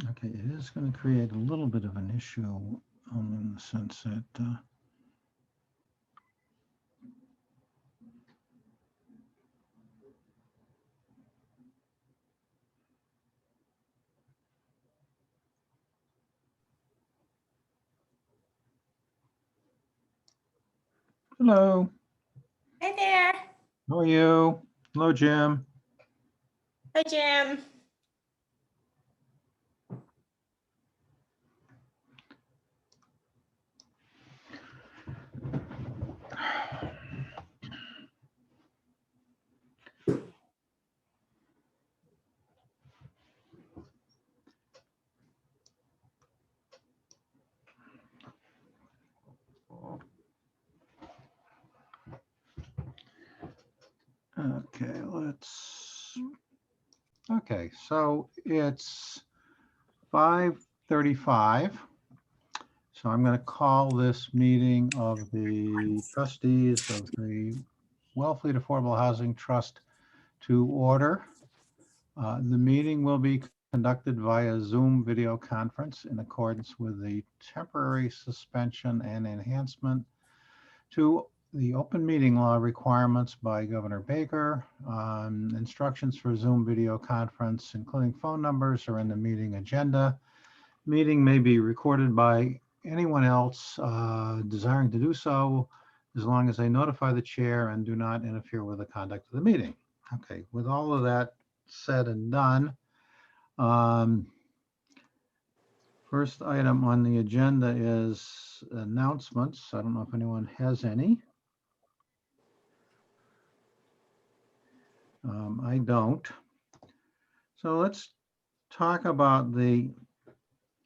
Okay, it is going to create a little bit of an issue in the sense that hello. Hi there. How are you? Hello, Jim. Hi, Jim. Okay, so it's 5:35. So I'm going to call this meeting of the trustees of the Wellfleet Affordable Housing Trust to order. The meeting will be conducted via Zoom video conference in accordance with the temporary suspension and enhancement to the open meeting law requirements by Governor Baker. Instructions for Zoom video conference, including phone numbers, are in the meeting agenda. Meeting may be recorded by anyone else desiring to do so, as long as they notify the chair and do not interfere with the conduct of the meeting. Okay, with all of that said and done, first item on the agenda is announcements. I don't know if anyone has any. I don't. So let's talk about the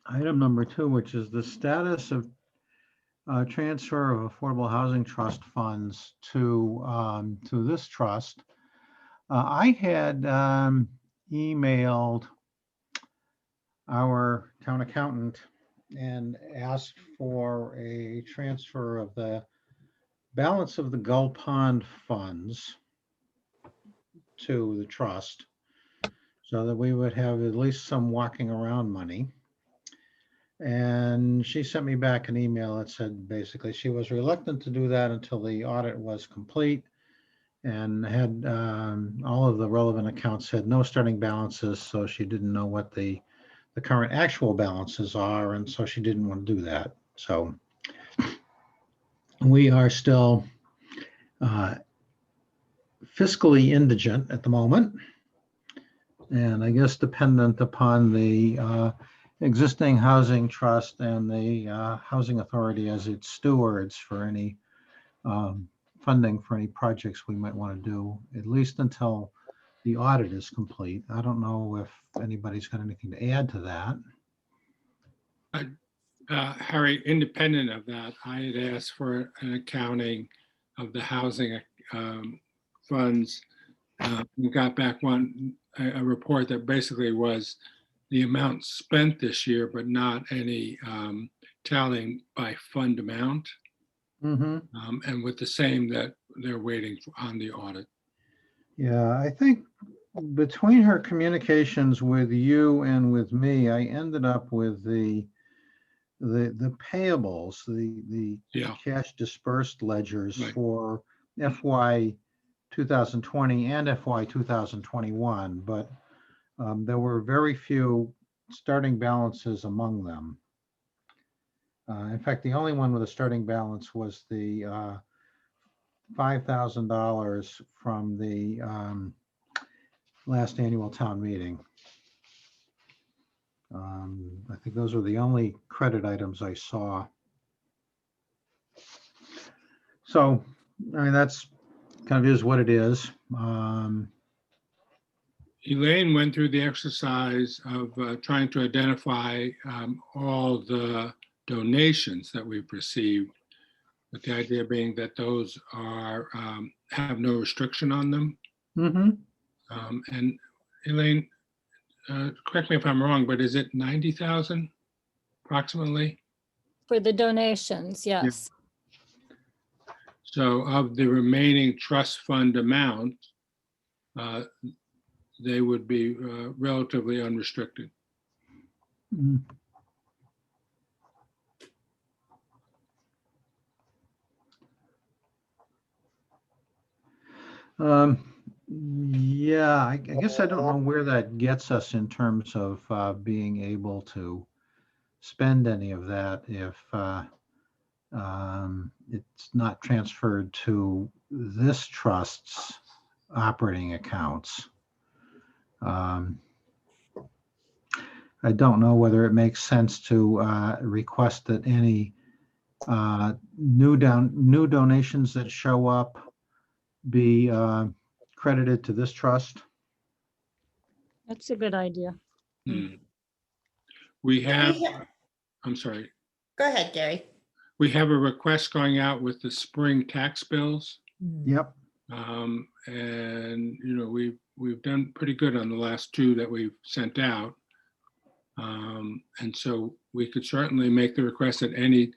item number 2, which is the status of transfer of Affordable Housing Trust funds to this trust. I had emailed our town accountant and asked for a transfer of the balance of the Gull Pond funds to the trust so that we would have at least some walking around money. And she sent me back an email that said basically she was reluctant to do that until the audit was complete and had all of the relevant accounts had no starting balances, so she didn't know what the current actual balances are, and so she didn't want to do that. So we are still fiscally indigent at the moment. And I guess dependent upon the existing housing trust and the housing authority as its stewards for any funding for any projects we might want to do, at least until the audit is complete. I don't know if anybody's got anything to add to that. Harry, independent of that, I had asked for an accounting of the housing funds. We got back a report that basically was the amount spent this year, but not any tallying by fund amount. And with the same that they're waiting on the audit. Yeah, I think between her communications with you and with me, I ended up with the payables, the Yeah. cash dispersed ledgers Right. for FY 2020 and FY 2021, but there were very few starting balances among them. In fact, the only one with a starting balance was the $5,000 from the last annual town meeting. I think those were the only credit items I saw. So, I mean, that's kind of is what it is. Elaine went through the exercise of trying to identify all the donations that we've received, with the idea being that those are have no restriction on them. And Elaine, correct me if I'm wrong, but is it 90,000 approximately? For the donations, yes. So of the remaining trust fund amount, they would be relatively unrestricted. Yeah, I guess I don't know where that gets us in terms of being able to spend any of that if it's not transferred to this trust's operating accounts. I don't know whether it makes sense to request that any new donations that show up be credited to this trust. That's a good idea. We have, We ha- I'm sorry, Go ahead, Gary. we have a request going out with the spring tax bills. Yep. And you know, we've done pretty good on the last two that we've sent out. And so we could certainly make the request that any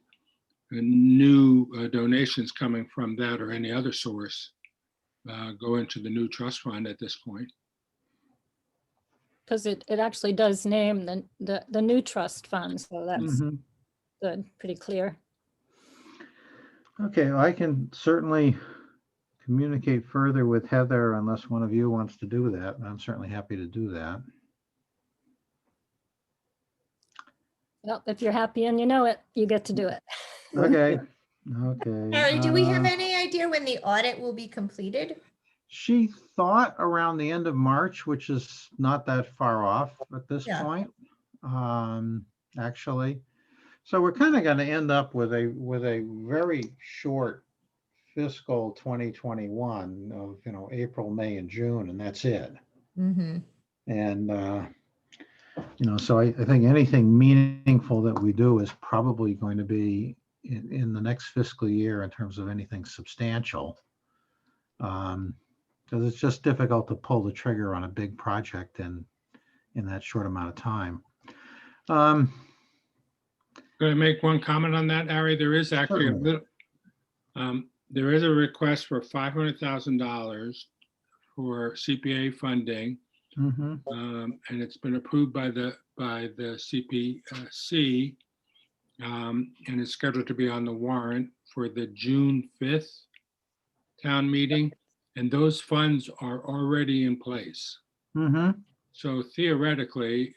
new donations coming from that or any other source go into the new trust fund at this point. Because it actually does name the new trust fund, so that's good, pretty clear. Okay, I can certainly communicate further with Heather unless one of you wants to do that. I'm certainly happy to do that. Well, if you're happy and you know it, you get to do it. Okay. Okay. Harry, do we have any idea when the audit will be completed? She thought around the end of March, which is not that far off at this Yeah. point, actually. So we're kind of going to end up with a very short fiscal 2021 of, April, May, and June, and that's it. And so I think anything meaningful that we do is probably going to be in the next fiscal year in terms of anything substantial. Because it's just difficult to pull the trigger on a big project in that short amount of time. Going to make one comment on that, Harry. There is actually Certainly. there is a request for $500,000 for CPA funding, and it's been approved by the CPC, and it's scheduled to be on the warrant for the June 5th town meeting, and those funds are already in place. So theoretically,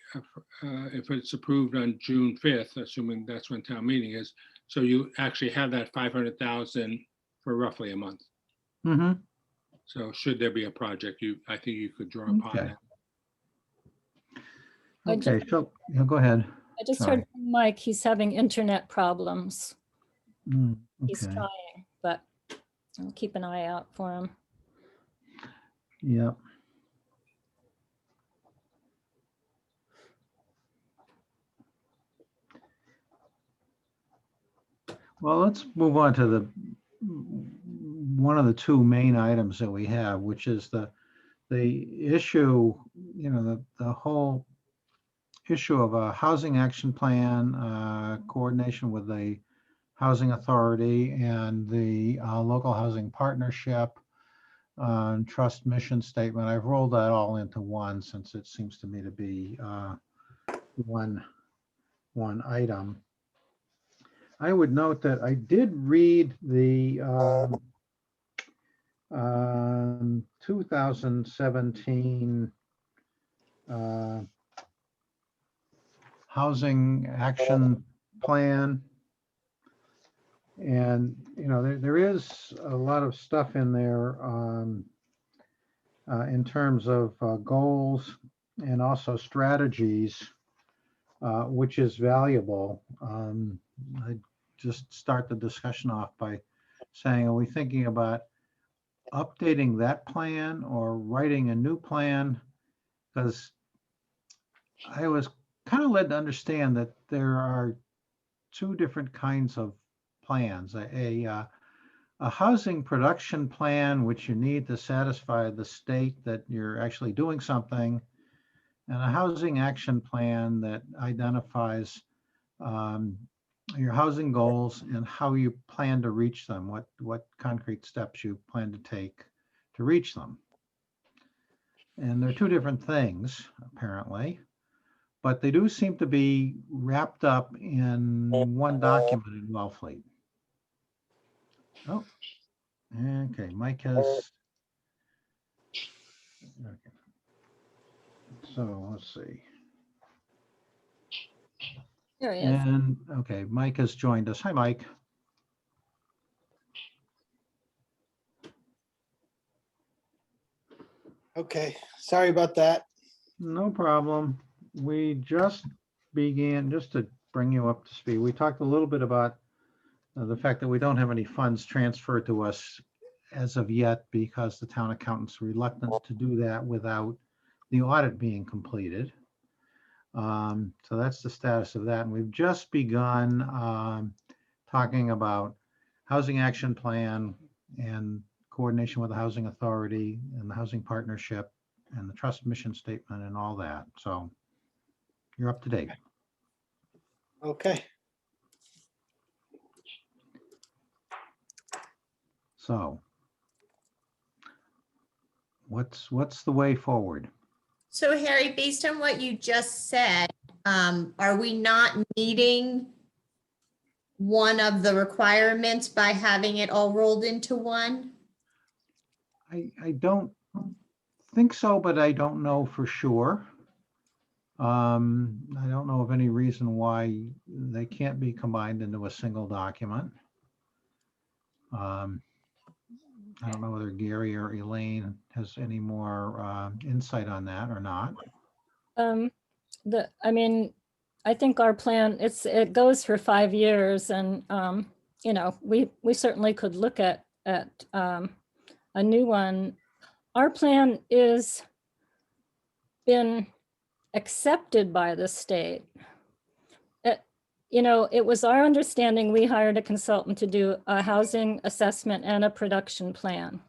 if it's approved on June 5th, assuming that's when town meeting is, so you actually have that 500,000 for roughly a month. So should there be a project, I think you could draw upon Okay. that. I just- Okay, so, yeah, go ahead. I just Sorry. heard from Mike, he's having internet problems. Mm, He's okay. trying, but I'll keep an eye out for him. Yeah. Well, let's move on to one of the two main items that we have, which is the issue, the whole issue of a housing action plan, coordination with the housing authority and the local housing partnership, trust mission statement. I've rolled that all into one since it seems to me to be one item. I would note that I did read the 2017 housing action plan. And, there is a lot of stuff in there in terms of goals and also strategies, which is valuable. I just start the discussion off by saying, are we thinking about updating that plan or writing a new plan? Because I was kind of led to understand that there are two different kinds of plans. A housing production plan, which you need to satisfy the state that you're actually doing something, and a housing action plan that identifies your housing goals and how you plan to reach them, what concrete steps you plan to take to reach them. And they're two different things, apparently, but they do seem to be wrapped up in one document in Wellfleet. Oh, okay, Mike has. Okay. So let's see. There he is. And, okay, Mike has joined us. Hi, Mike. Okay, sorry about that. No problem. We just began, just to bring you up to speed, we talked a little bit about the fact that we don't have any funds transferred to us as of yet because the town accountant's reluctant to do that without the audit being completed. So that's the status of that. And we've just begun talking about housing action plan and coordination with the housing authority and the housing partnership and the trust mission statement and all that. So you're up to date. Okay, So what's the way forward? So Harry, based on what you just said, are we not meeting one of the requirements by having it all rolled into one? I don't think so, but I don't know for sure. I don't know of any reason why they can't be combined into a single document. I don't know whether Gary or Elaine has any more insight on that or not. I mean, I think our plan, it goes for 5 years and, we certainly could look at a new one. Our plan is been accepted by the state. It was our understanding, we hired a consultant to do a housing assessment and a production plan.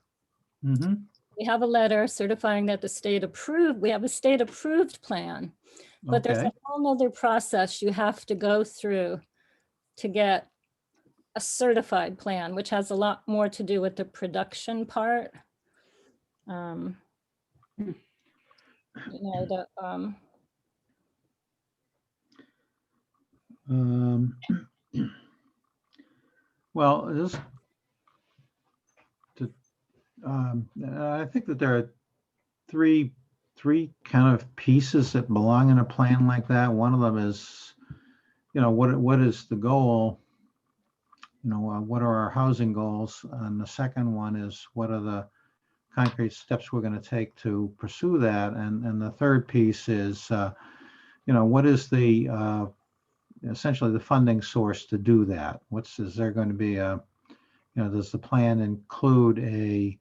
Mm-hmm. We have a letter certifying that the state approved, we have a state approved plan, but there's Okay. a whole nother process you have to go through to get a certified plan, which has a lot more to do with the production part. Well, I think that there are three kind of pieces that belong in a plan like that. One of them is, what is the goal? What are our housing goals? And the second one is, what are the concrete steps we're going to take to pursue that. And the third piece is, what is the essentially the funding source to do that? Is there going to be does the plan include a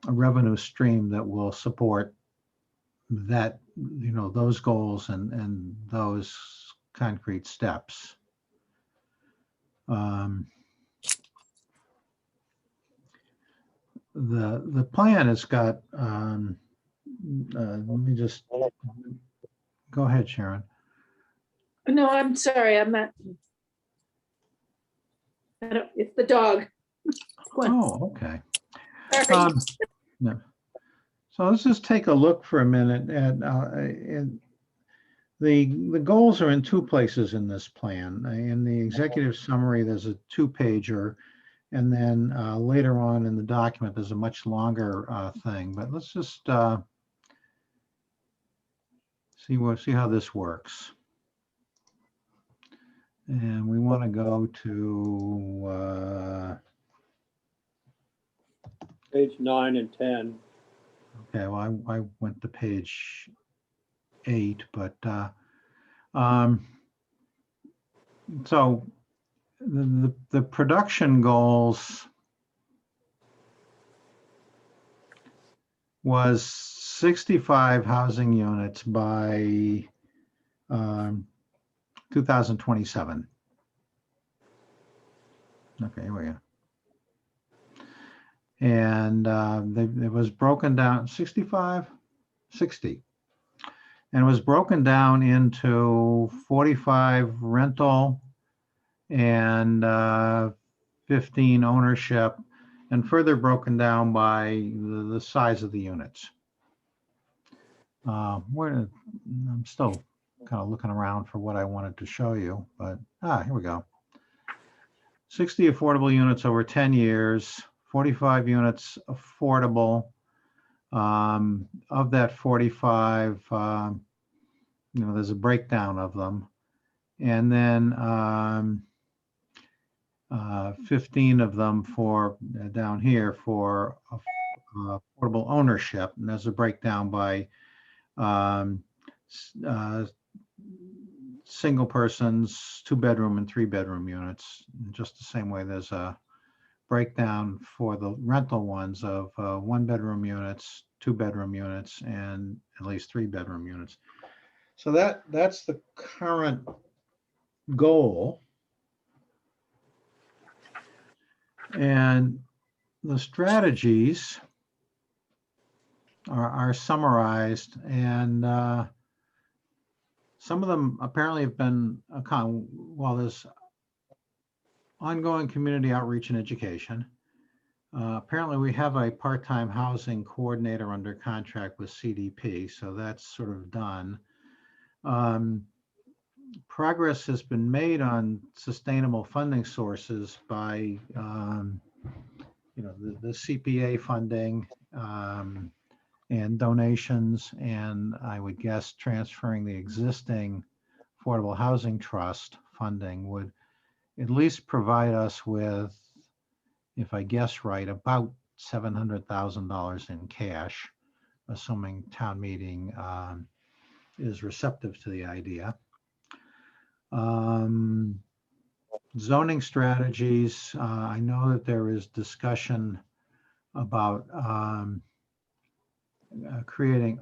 revenue stream that will support that, those goals and those concrete steps? The plan has got, let me just, go ahead, Sharon. No, I'm sorry, I'm not. It's the dog. Go on. Oh, okay. Sorry. No. So let's just take a look for a minute at the goals are in two places in this plan. In the executive summary, there's a 2-pager, and then later on in the document, there's a much longer thing. But let's just see how this works. And we want to go to Page 9 and 10. okay, well, I went to page 8, but so the production goals was 65 housing units by 2027. Okay, here we go. And it was broken down 60, and it was broken down into 45 rental and 15 ownership, and further broken down by the size of the units. I'm still kind of looking around for what I wanted to show you, but here we go. 60 affordable units over 10 years. 45 units affordable. Of that 45, there's a breakdown of them. And then 15 of them for down here for affordable ownership. And there's a breakdown by single persons, 2-bedroom and 3-bedroom units. Just the same way there's a breakdown for the rental ones of 1-bedroom units, 2-bedroom units, and at least 3-bedroom units. So that's the current goal. And the strategies are summarized, and some of them apparently have been, while there's ongoing community outreach and education. Apparently we have a part-time housing coordinator under contract with CDP, so that's sort of done. Progress has been made on sustainable funding sources by, the CPA funding and donations, and I would guess transferring the existing Affordable Housing Trust funding would at least provide us with, if I guess right, about $700,000 in cash, assuming town meeting is receptive to the idea. Zoning strategies, I know that there is discussion about creating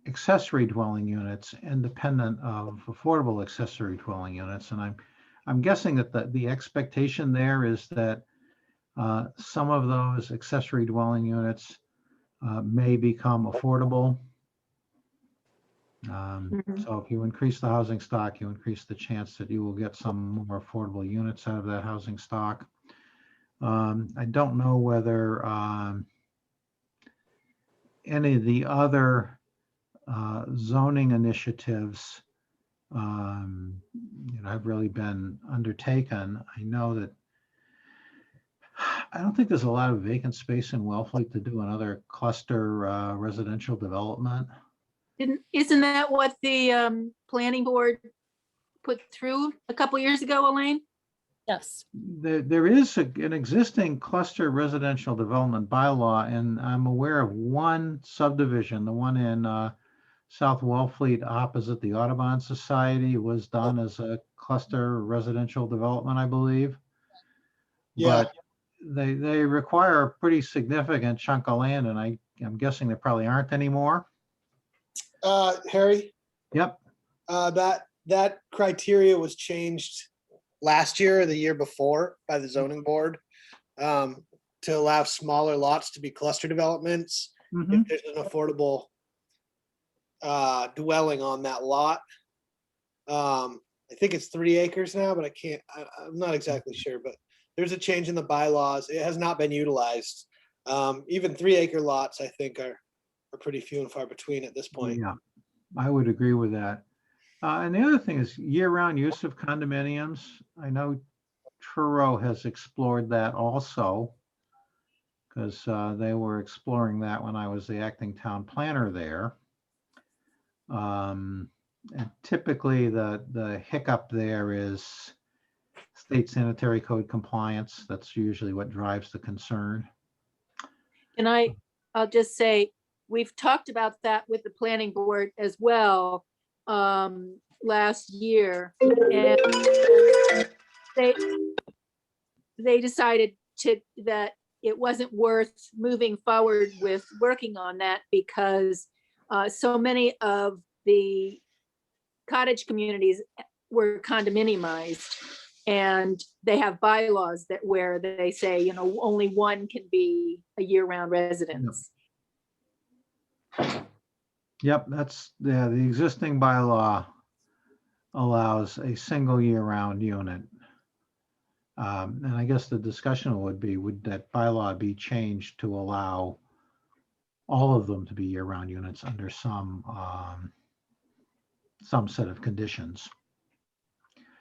accessory dwelling units independent of affordable accessory dwelling units, and I'm guessing that the expectation there is that some of those accessory dwelling units may become affordable. So if you increase the housing stock, you increase the chance that you will get some more affordable units out of that housing stock. I don't know whether any of the other zoning initiatives have really been undertaken. I know that I don't think there's a lot of vacant space in Wellfleet to do another cluster residential development. Isn't that what the planning board put through a couple years ago, Elaine? Yes. There is an existing cluster residential development bylaw, and I'm aware of one subdivision, the one in South Wellfleet opposite the Audubon Society was done as a cluster residential development, I believe. Yeah. But they require a pretty significant chunk of land, and I'm guessing there probably aren't anymore. Harry, Yep. that criteria was changed last year or the year before by the zoning board to allow smaller lots to be cluster developments Mhm. if there's an affordable dwelling on that lot. I think it's 3 acres now, but I'm not exactly sure, but there's a change in the bylaws. It has not been utilized. Even 3 acre lots, I think, are pretty few and far between at this point. Yeah, I would agree with that. And the other thing is year-round use of condominiums. I know Truro has explored that also, because they were exploring that when I was the acting town planner there. And typically the hiccup there is state sanitary code compliance. That's usually what drives the concern. And I'll just say, we've talked about that with the planning board as well, last year. And they decided that it wasn't worth moving forward with working on that because so many of the cottage communities were condominiumized, and they have bylaws where they say, only one can be a year-round residence. Yep, the existing bylaw allows a single year-round unit. And I guess the discussion would be, would that bylaw be changed to allow all of them to be year-round units under some set of conditions?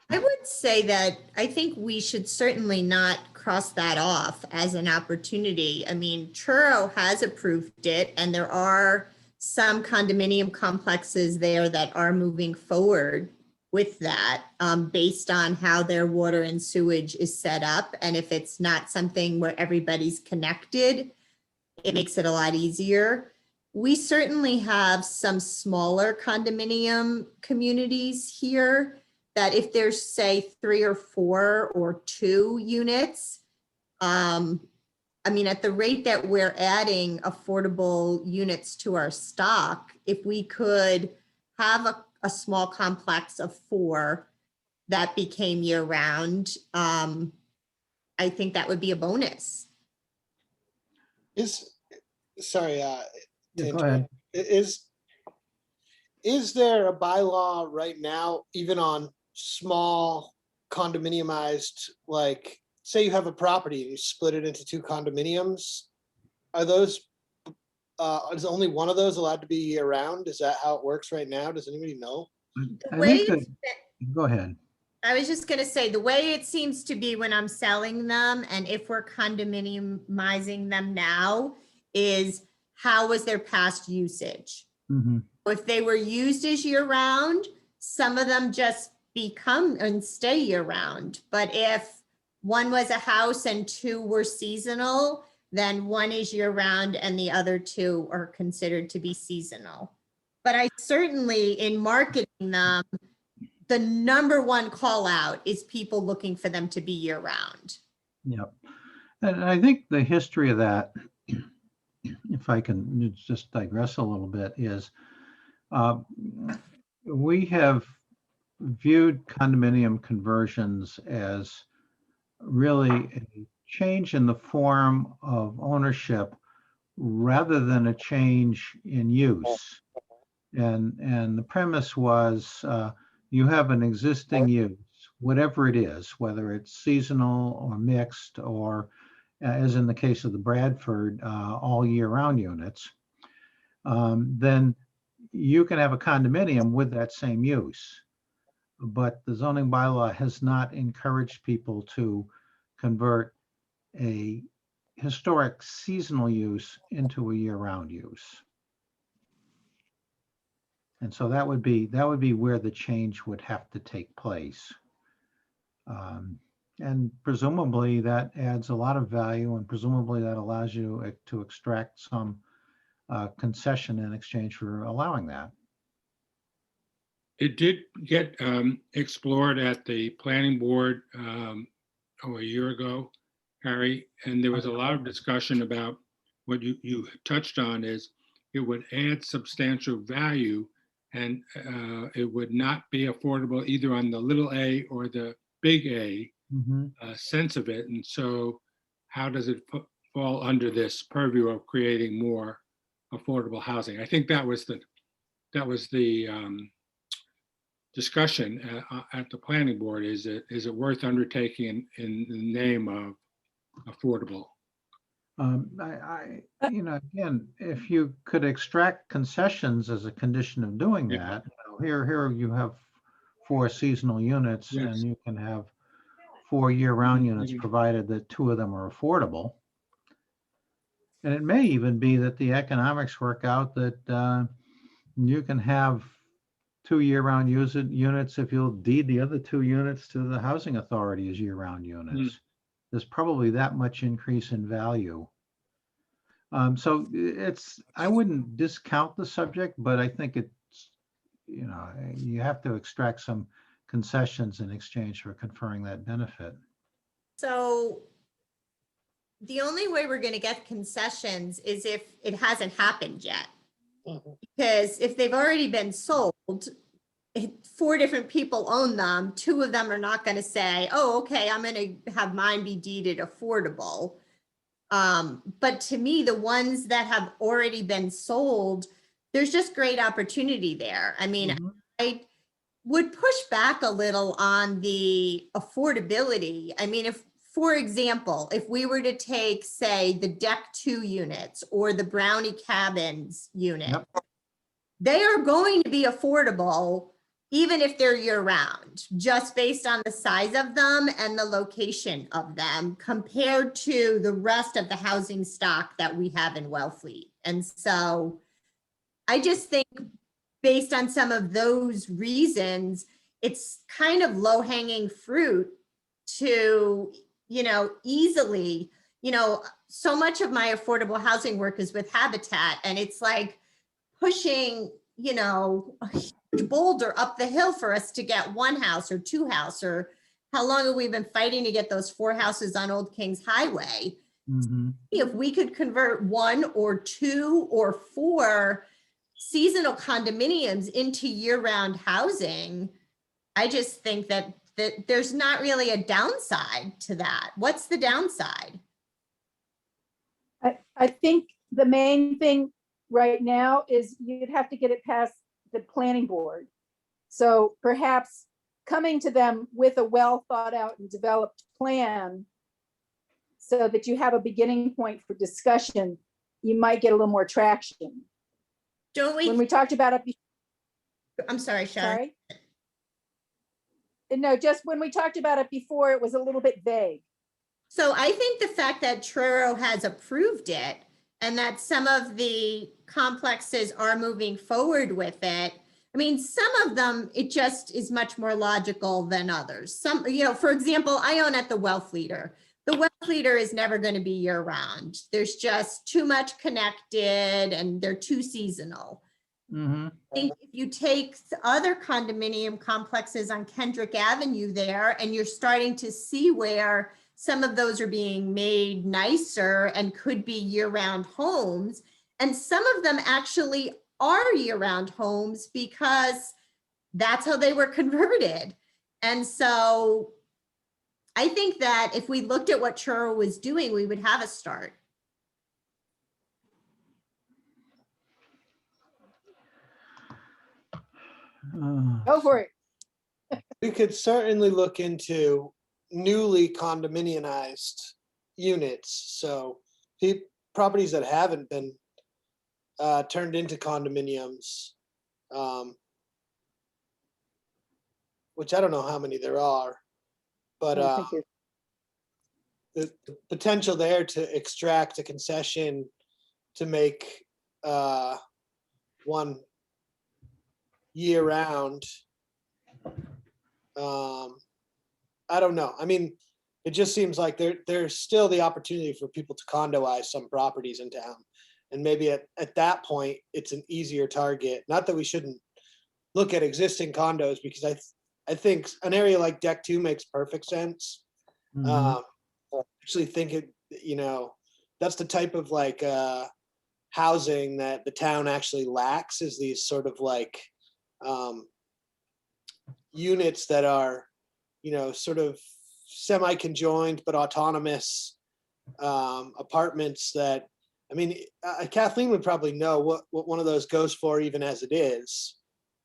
I would say that I think we should certainly not cross that off as an opportunity. I mean, Truro has approved it, and there are some condominium complexes there that are moving forward with that based on how their water and sewage is set up. And if it's not something where everybody's connected, it makes it a lot easier. We certainly have some smaller condominium communities here that if there's, say, 3 or 4 or 2 units, I mean, at the rate that we're adding affordable units to our stock, if we could have a small complex of 4 that became year-round, I think that would be a bonus. Sorry, Yeah, to go ahead. interrupt. Is there a bylaw right now, even on small condominiumized, like, say you have a property and you split it into 2 condominiums? Are those, is only one of those allowed to be year round? Is that how it works right now? Does anybody know? I think that, go ahead. I was just gonna say, the way it seems to be when I'm selling them, and if we're condominiumizing them now, is how was their past usage? Mhm. If they were used as year-round, some of them just become and stay year-round. But if one was a house and 2 were seasonal, then 1 is year-round and the other 2 are considered to be seasonal. But I certainly, in marketing them, the number 1 call out is people looking for them to be year-round. Yep. And I think the history of that, if I can just digress a little bit, is we have viewed condominium conversions as really a change in the form of ownership rather than a change in use. And the premise was you have an existing use, whatever it is, whether it's seasonal or mixed, or as in the case of the Bradford, all year round units, then you can have a condominium with that same use. But the zoning bylaw has not encouraged people to convert a historic seasonal use into a year-round use. And so that would be where the change would have to take place. And presumably that adds a lot of value, and presumably that allows you to extract some concession in exchange for allowing that. It did get explored at the planning board a year ago, Harry, and there was a lot of discussion about what you touched on is it would add substantial value, and it would not be affordable either on the little a or the big A Mhm. sense of it. And so how does it fall under this purview of creating more affordable housing? I think that was the discussion at the planning board. Is it worth undertaking in the name of affordable? Again, if you could extract concessions as a condition of doing Yeah. that, here you have 4 seasonal units, Yes. and you can have 4 year-round units, Mhm. provided that 2 of them are affordable. And it may even be that the economics work out that you can have 2 year-round units if you'll deed the other 2 units to the housing authority as year-round units. There's probably that much increase in value. So I wouldn't discount the subject, but I think it's, you have to extract some concessions in exchange for conferring that benefit. So the only way we're going to get concessions is if it hasn't happened yet. Mhm. Because if they've already been sold, 4 different people own them, 2 of them are not going to say, oh, okay, I'm going to have mine be deeded affordable. But to me, the ones that have already been sold, there's just great opportunity there. I mean, Mhm. I would push back a little on the affordability. I mean, if, for example, if we were to take, say, the Deck 2 units or the Brownie Cabins unit, Yep. they are going to be affordable even if they're year round, just based on the size of them and the location of them compared to the rest of the housing stock that we have in Wellfleet. And so I just think based on some of those reasons, it's kind of low hanging fruit to, easily, so much of my affordable housing work is with Habitat, and it's like pushing, a huge boulder up the hill for us to get 1 house or 2 house, or how long have we been fighting to get those 4 houses on Old Kings Highway? Mhm. If we could convert 1 or 2 or 4 seasonal condominiums into year-round housing, I just think that there's not really a downside to that. What's the downside? I think the main thing right now is you'd have to get it past the planning board. So perhaps coming to them with a well thought out and developed plan so that you have a beginning point for discussion, you might get a little more traction. Don't When we, we talked about it, I'm sorry, Sharon. sorry. No, just when we talked about it before, it was a little bit vague. So I think the fact that Truro has approved it and that some of the complexes are moving forward with it, I mean, some of them, it just is much more logical than others. Some, for example, I own at the Wellfleeter. The Wellfleeter is never going to be year round. There's just too much connected and they're too seasonal. Mhm. I think if you take other condominium complexes on Kendrick Avenue there, and you're starting to see where some of those are being made nicer and could be year-round homes, and some of them actually are year-round homes because that's how they were converted. And so I think that if we looked at what Truro was doing, we would have a start. Go for it. We could certainly look into newly condominiumized units. So properties that haven't been turned into condominiums, which I don't know how many there are, but I think the potential there to extract a concession to make one year round. I don't know. I mean, it just seems like there's still the opportunity for people to condoize some properties in town. And maybe at that point, it's an easier target. Not that we shouldn't look at existing condos, because I think an area like Deck 2 makes perfect sense. Mhm. I actually think it, that's the type of like housing that the town actually lacks, is these sort of like units that are, sort of semi-conjoined but autonomous apartments that, I mean, Kathleen would probably know what one of those goes for even as it is.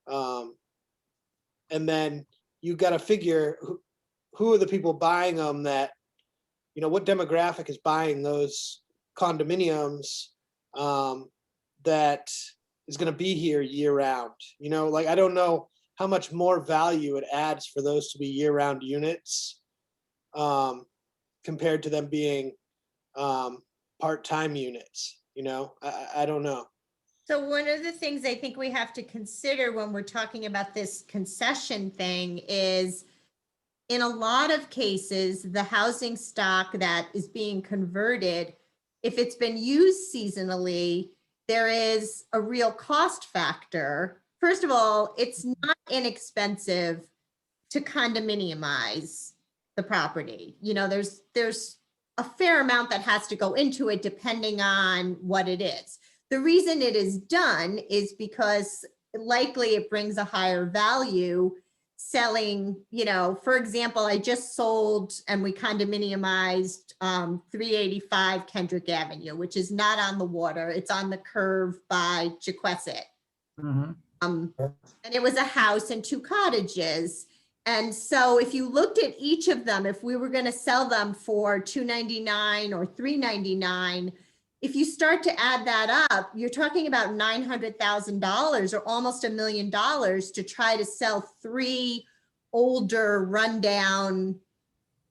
And then you got to figure who are the people buying them, that, what demographic is buying those condominiums that is going to be here year round. Like, I don't know how much more value it adds for those to be year round units compared to them being part-time units. I don't know. So one of the things I think we have to consider when we're talking about this concession thing is, in a lot of cases, the housing stock that is being converted, if it's been used seasonally, there is a real cost factor. First of all, it's not inexpensive to condominiumize the property. There's a fair amount that has to go into it depending on what it is. The reason it is done is because likely it brings a higher value selling, for example, I just sold and we condominiumized 385 Kendrick Avenue, which is not on the water. It's on the curve by Jaquesset. Mhm. And it was a house and 2 cottages. And so if you looked at each of them, if we were going to sell them for $299 or $399, if you start to add that up, you're talking about $900,000 or almost $1 million to try to sell 3 older rundown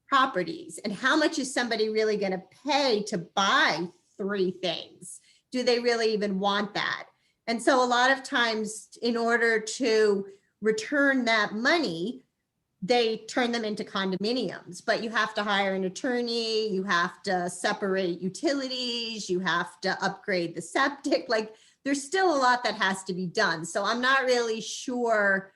properties. And how much is somebody really going to pay to buy 3 things? Do they really even want that? And so a lot of times, in order to return that money, they turn them into condominiums, but you have to hire an attorney, you have to separate utilities, you have to upgrade the septic. Like, there's still a lot that has to be done. So I'm not really sure.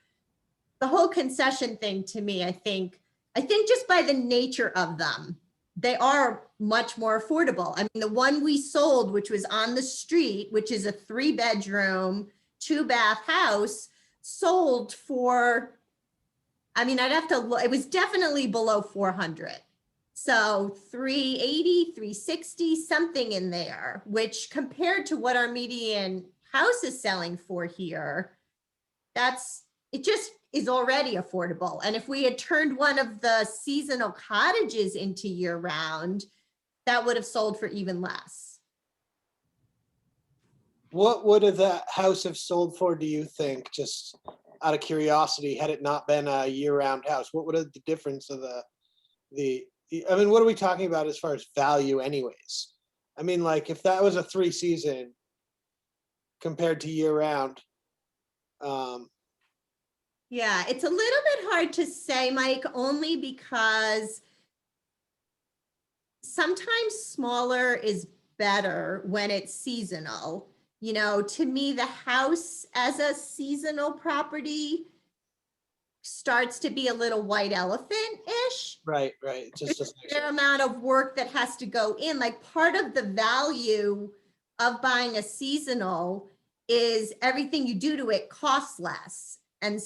The whole concession thing, to me, I think just by the nature of them, they are much more affordable. I mean, the one we sold, which was on the street, which is a 3-bedroom, 2-bath house, sold for, I mean, I'd have to look, it was definitely below 400. So 380, 360, something in there, which compared to what our median house is selling for here, it just is already affordable. And if we had turned one of the seasonal cottages into year round, that would have sold for even less. What would have that house have sold for, do you think, just out of curiosity, had it not been a year-round house? What would have the difference of I mean, what are we talking about as far as value anyways? I mean, like, if that was a 3-season compared to year-round. Yeah, it's a little bit hard to say, Mike, only because sometimes smaller is better when it's seasonal. To me, the house as a seasonal property starts to be a little white elephant-ish. Right. It just There's doesn't a make fair sense. amount of work that has to go in. Like, part of the value of buying a seasonal is everything you do to it costs less. And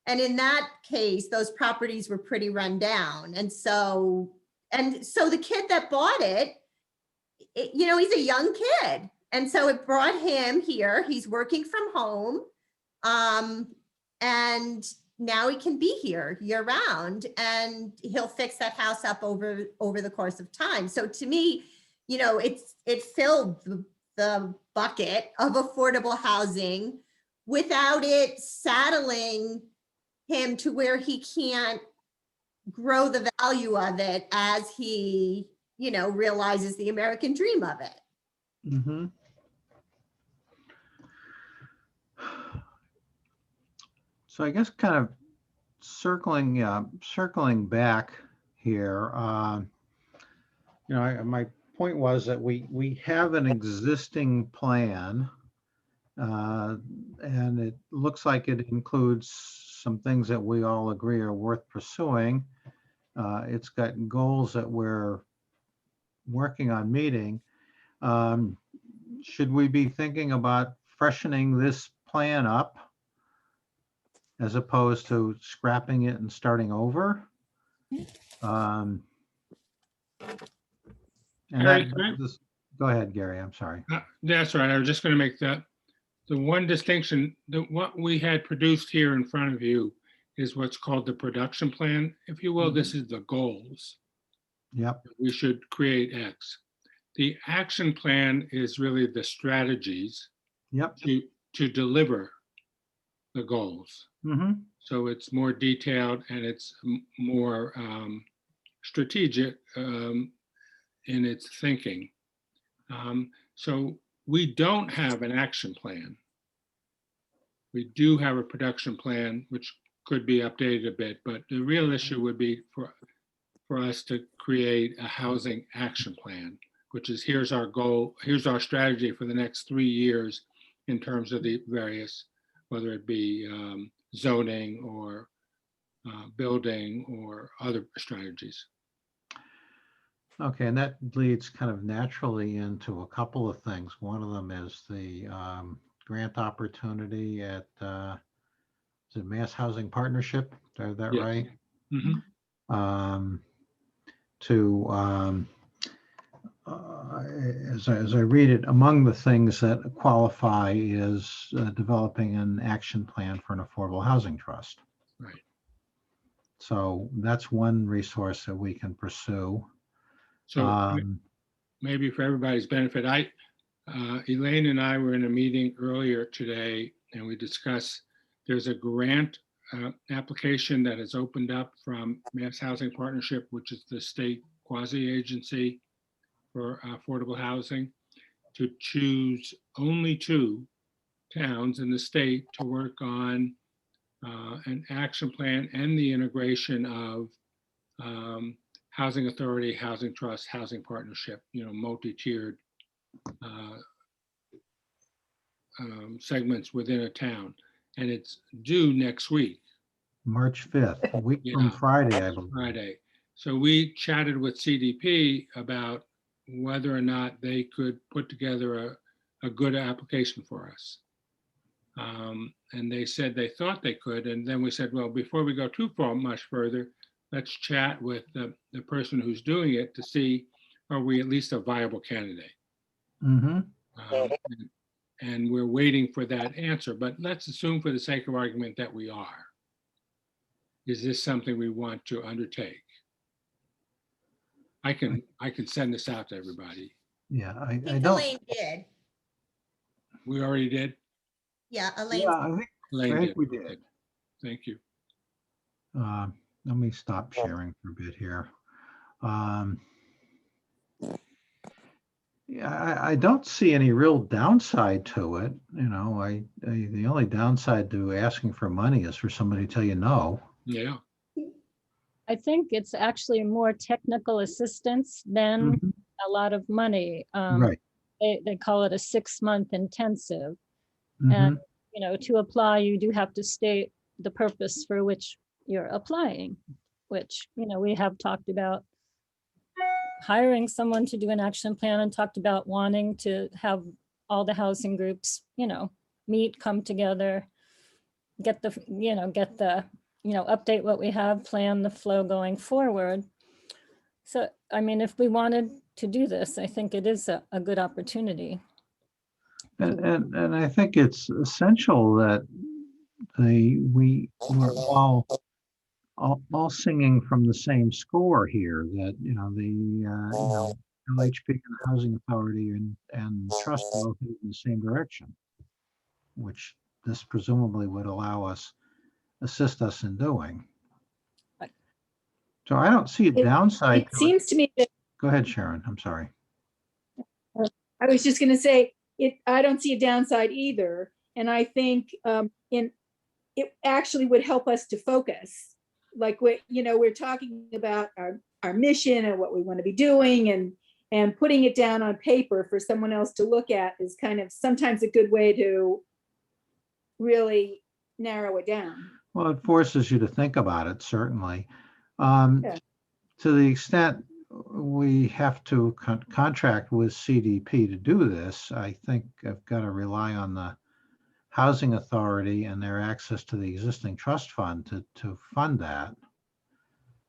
in that case, those properties were pretty run down. And so the kid that bought it, he's a young kid. And so it brought him here. He's working from home. And now he can be here year round, and he'll fix that house up over the course of time. So to me, it filled the bucket of affordable housing without it saddling him to where he can't grow the value of it as he, realizes the American dream of it. Mhm. So I guess kind of circling back here. My point was that we have an existing plan. And it looks like it includes some things that we all agree are worth pursuing. It's got goals that we're working on meeting. Should we be thinking about freshening this plan up as opposed to scrapping it and starting over? And Gary, that, can I- go ahead, Gary, I'm sorry. That's right. I was just going to make the one distinction, that what we had produced here in front of you is what's called the production plan. If you will, this is the goals. Yep, We should create X. The action plan is really the strategies yep. to deliver the goals. Mm-hmm. So it's more detailed and it's more strategic in its thinking. So we don't have an action plan. We do have a production plan, which could be updated a bit, but the real issue would be for us to create a housing action plan, which is here's our goal, here's our strategy for the next 3 years in terms of the various, whether it be zoning or building or other strategies. Okay, and that leads kind of naturally into a couple of things. One of them is the grant opportunity at the Mass Housing Partnership. Is that Yes. right? Mhm. As I read it, among the things that qualify is developing an action plan for an affordable housing trust. Right. So that's one resource that we can pursue. So maybe for everybody's benefit, Elaine and I were in a meeting earlier today and we discussed, there's a grant application that has opened up from Mass Housing Partnership, which is the state quasi-agency for affordable housing, to choose only 2 towns in the state to work on an action plan and the integration of housing authority, housing trust, housing partnership, multi-tiered segments within a town. And it's due next week, March 5th, a week from Yeah. Friday, I believe. Friday. So we chatted with CDP about whether or not they could put together a good application for us. And they said they thought they could. And then we said, well, before we go too far, much further, let's chat with the person who's doing it to see, are we at least a viable candidate? Mm-hmm. And we're waiting for that answer, but let's assume for the sake of argument that we are. Is this something we want to undertake? I can send this out to everybody. Yeah, I I think don't. Elaine did. We already did? Yeah, Elaine. Yeah, I Elaine think we did. Thank you. Let me stop sharing for a bit here. Yeah, I don't see any real downside to it. The only downside to asking for money is for somebody to tell you no. Yeah, I think it's actually more technical assistance than Mhm. a lot of money. Right. They call it a 6-month intensive. Mhm. To apply, you do have to state the purpose for which you're applying, which, we have talked about hiring someone to do an action plan and talked about wanting to have all the housing groups, meet, come together, update what we have, plan the flow going forward. So, if we wanted to do this, I think it is a good opportunity. And I think it's essential that we're all singing from the same score here, that, the LHP and the Housing Authority and Trust are all headed in the same direction, which this presumably would assist us in doing. Right. So I don't see a downside. It seems to me that, Go ahead, Sharon, I'm sorry. I was just gonna say, I don't see a downside either. And I think it actually would help us to focus. Like we're talking about our our mission and what we want to be doing, and putting it down on paper for someone else to look at is kind of sometimes a good way to really narrow it down. Well, it forces you to think about it, certainly. Um, Yeah. To the extent we have to contract with CDP to do this, I think I've got to rely on the Housing Authority and their access to the existing trust fund to fund that,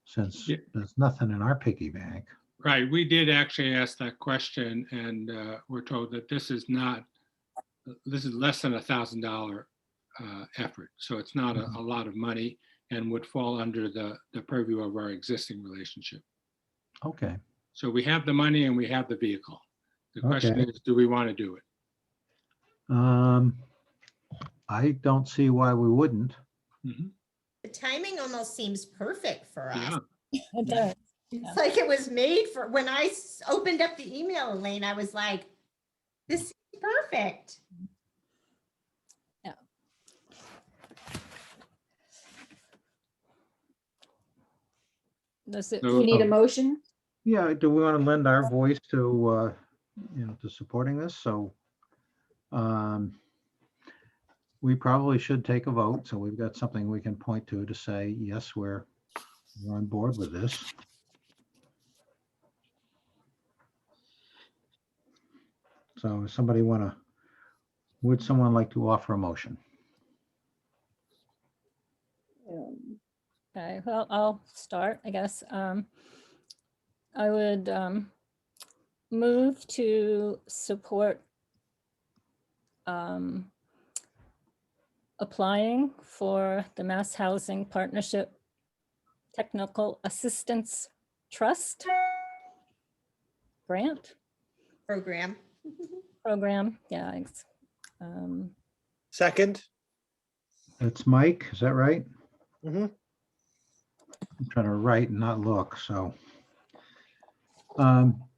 since Yeah. there's nothing in our piggy bank. Right, we did actually ask that question, and we're told that this is less than $1,000 effort. So it's not a lot of money and would fall under the purview of our existing relationship. Okay, So we have the money and we have the vehicle. The question Okay. is, do we want to do it? I don't see why we wouldn't. Mhm. The timing almost seems perfect for us. Yeah, It does. It's like it was made for, when I opened up the email, Elaine, I was like, this is perfect. Does it, So- You need a motion? Yeah, do we want to lend our voice to, to supporting this? So we probably should take a vote, so we've got something we can point to say, yes, we're on board with this. So somebody would someone like to offer a motion? okay, well, I'll start, I guess. I would move to support applying for the Mass Housing Partnership Technical Assistance Trust grant Program. program. Yeah. Second. It's Mike, is that right? Mhm. I'm trying to write and not look, so.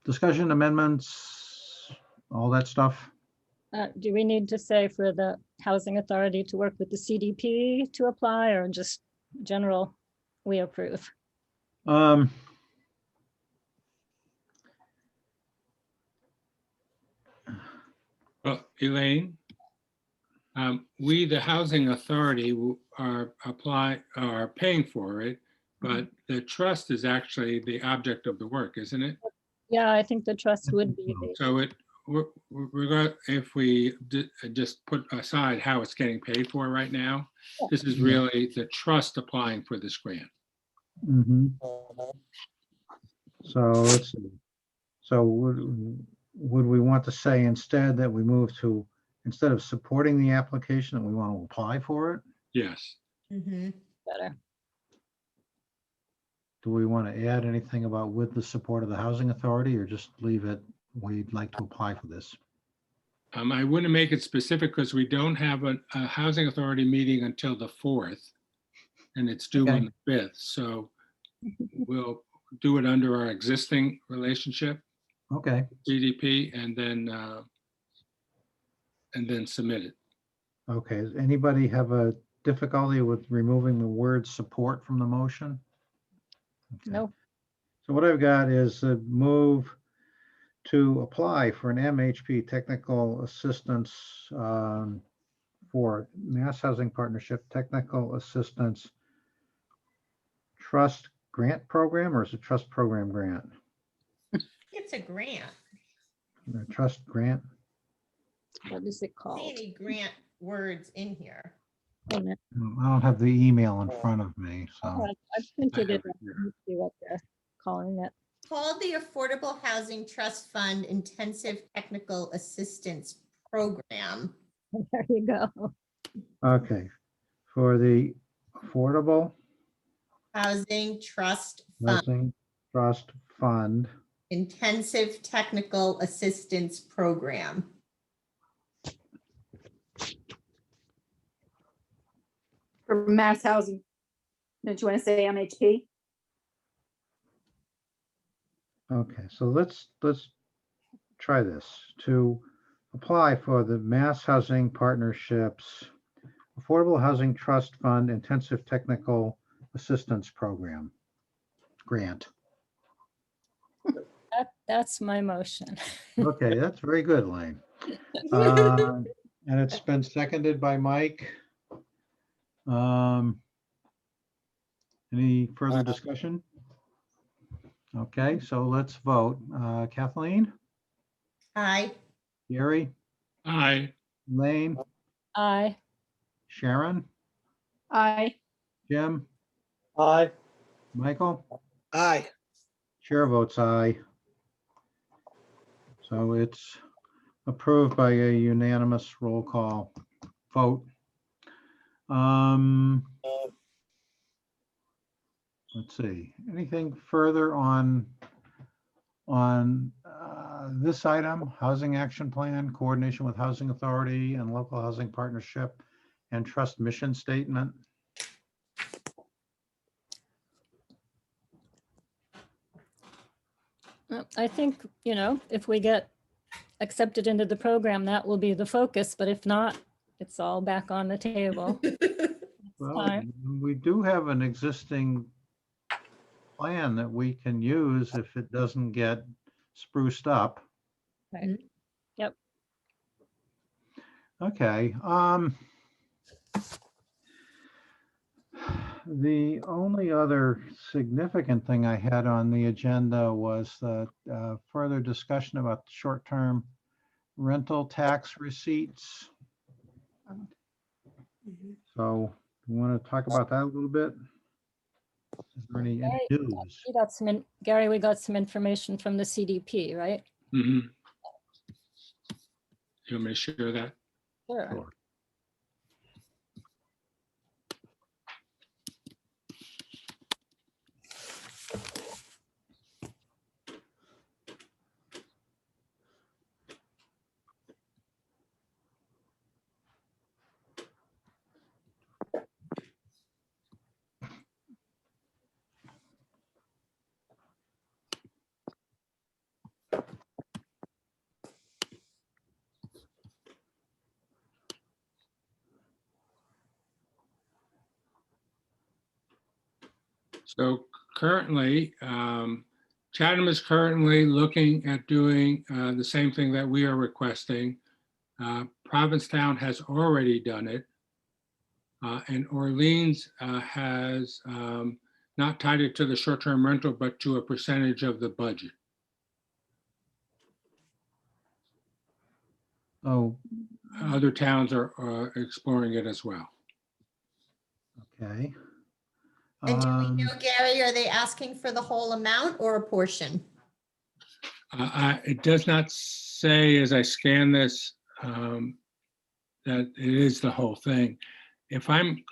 Discussion amendments, all that stuff? Do we need to say for the Housing Authority to work with the CDP to apply, or just general, we approve? Um, well, Elaine, we, the Housing Authority, are paying for it, but the trust is actually the object of the work, isn't it? Yeah, I think the trust would be the, So if we just put aside how it's getting paid for right now, this is really the trust applying for this grant. mhm. So let's see. So would we want to say instead that we move to, instead of supporting the application, that we want to apply for it? Yes. Mhm. better. Do we want to add anything about with the support of the Housing Authority, or just leave it, we'd like to apply for this? I wouldn't make it specific because we don't have a Housing Authority meeting until the 4th, and it's due on the 5th. So we'll do it under our existing relationship, Okay, CDP, and then submit it. okay. Does anybody have a difficulty with removing the word support from the motion? Okay. No, So what I've got is a move to apply for an MHP technical assistance for Mass Housing Partnership Technical Assistance Trust Grant Program, or is it Trust Program Grant? It's a grant. Trust Grant? what is it See called? any grant words in here? Wait a minute. I don't have the email in front of me, so. I printed it. Let me see what they're calling it. Called the Affordable Housing Trust Fund Intensive Technical Assistance Program. There you go. Okay, for the Affordable Housing Trust Fund Housing Trust Fund, Intensive Technical Assistance Program. For mass housing. Don't you want to say MHP? okay, so let's try this. To apply for the Mass Housing Partnerships Affordable Housing Trust Fund Intensive Technical Assistance Program grant. That's my motion. Okay, that's very good, Lane. And it's been seconded by Mike. Any further discussion? Okay, so let's vote. Kathleen, Aye. Gary, Aye. Lane, Aye. Sharon, Aye. Jim, aye, Michael? Aye. Chair votes aye. So it's approved by a unanimous roll call vote. Let's see, anything further on this item, Housing Action Plan, coordination with Housing Authority and Local Housing Partnership and Trust Mission Statement? I think, if we get accepted into the program, that will be the focus, but if not, it's all back on the table. Well, Fine. we do have an existing plan that we can use if it doesn't get spruced up. Right. Okay, the only other significant thing I had on the agenda was the further discussion about short-term rental tax receipts. So you want to talk about that a little bit? Is there any news? Gary, we got some information from the CDP, right? Mhm. You want me to share that? Sure. Sure. So currently, Chatham is currently looking at doing the same thing that we are requesting. Provincetown has already done it. And Orleans has not tied it to the short-term rental, but to a percentage of the budget. Oh, Other towns are exploring it as well. okay. And do we know, Gary, are they asking for the whole amount or a portion? It does not say as I scan this that it is the whole thing. If I'm,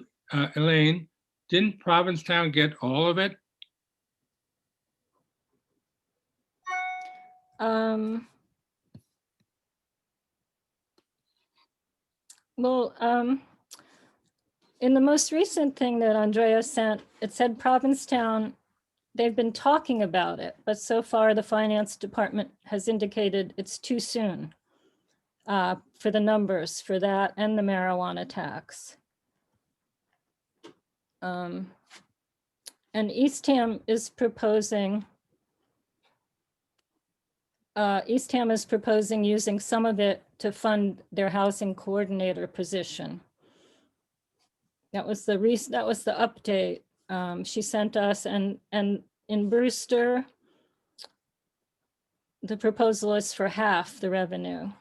Elaine, didn't Provincetown get all of it? Well, in the most recent thing that Andrea sent, it said Provincetown, they've been talking about it, but so far the finance department has indicated it's too soon for the numbers for that and the marijuana tax. And Eastham is proposing using some of it to fund their housing coordinator position. That was the update she sent us, and in Brewster, the proposal is for half the revenue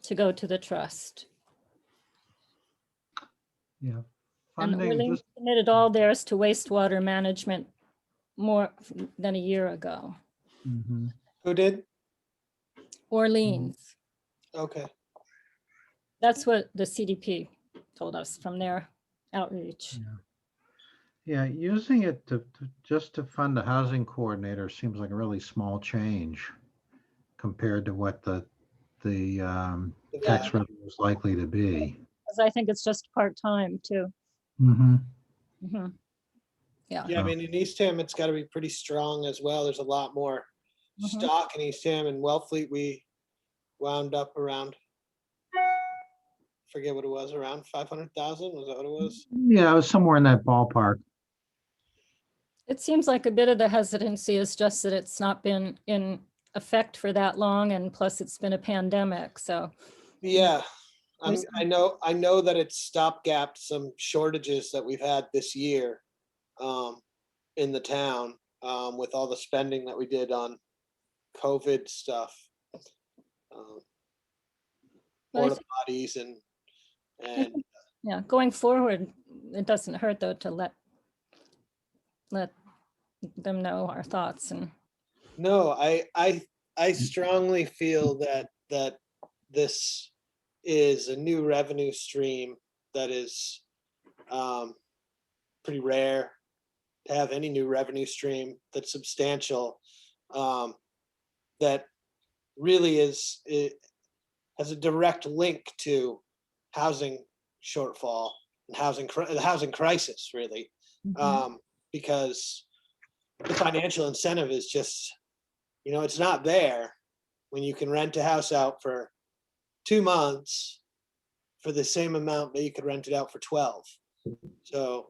to go to the trust. Yeah. And Funding, Orleans just- committed all theirs to wastewater management more than a year ago. Mhm. Who did? Orleans, Okay. that's what the CDP told us from their outreach. Yeah, using it just to fund a housing coordinator seems like a really small change compared to what the tax revenue is likely to be. Because I think it's just part-time too. Mhm. Mhm. Yeah, I mean, in Eastham, it's got to be pretty strong as well. There's a lot more Mhm. stock in Eastham, and Wellfleet, we wound up around, forget what it was, around 500,000, was that what it was? Yeah, it was somewhere in that ballpark. It seems like a bit of the hesitancy is just that it's not been in effect for that long, and plus it's been a pandemic, so. Yeah, There's- I know that it's stopgapped some shortages that we've had this year in the town with all the spending that we did on COVID stuff. But I Porta think- potties and Yeah, going forward, it doesn't hurt though to let them know our thoughts and. no, I strongly feel that this is a new revenue stream that is pretty rare to have any new revenue stream that's substantial. That really it has a direct link to housing shortfall and the housing crisis, really. Because the financial incentive is just, it's not there when you can rent a house out for 2 months for the same amount that you could rent it out for 12. So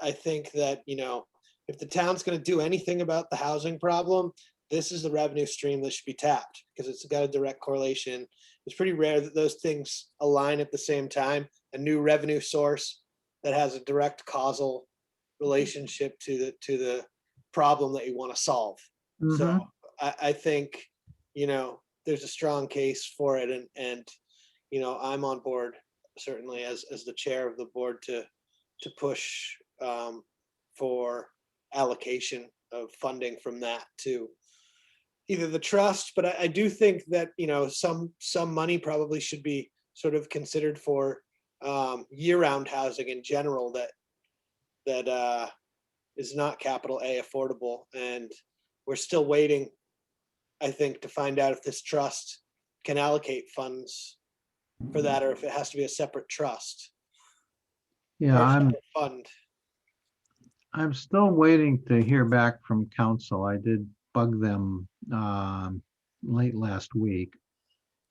I think that, if the town's going to do anything about the housing problem, this is the revenue stream that should be tapped because it's got a direct correlation. It's pretty rare that those things align at the same time. A new revenue source that has a direct causal relationship to the problem that you want to solve. Mhm. So I think, there's a strong case for it, and I'm on board certainly as the chair of the board to push for allocation of funding from that to either the trust, but I do think that some money probably should be sort of considered for year-round housing in general that is not capital A affordable, and we're still waiting, I think, to find out if this trust can allocate funds for that or if it has to be a separate trust Yeah, or a I'm separate fund. still waiting to hear back from council. I did bug them late last week.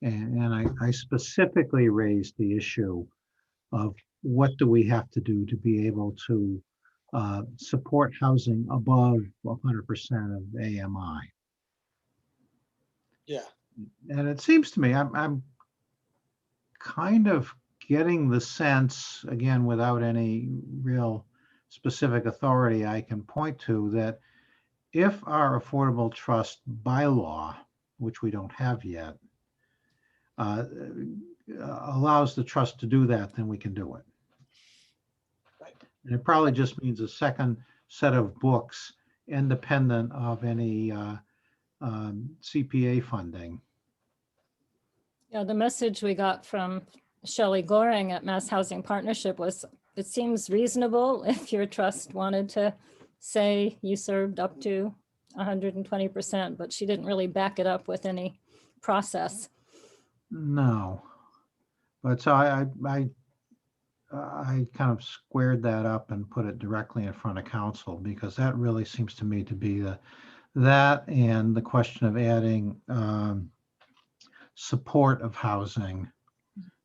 And I specifically raised the issue of what do we have to do to be able to support housing above 100% of AMI. Yeah, And it seems to me, I'm kind of getting the sense, again, without any real specific authority I can point to, that if our affordable trust bylaw, which we don't have yet, allows the trust to do that, then we can do it. Right. And it probably just means a second set of books independent of any CPA funding. Yeah, the message we got from Shelley Goring at Mass Housing Partnership was, it seems reasonable if your trust wanted to say you served up to 120%, but she didn't really back it up with any process. No, but so I kind of squared that up and put it directly in front of council, because that really seems to me to be that and the question of adding support of housing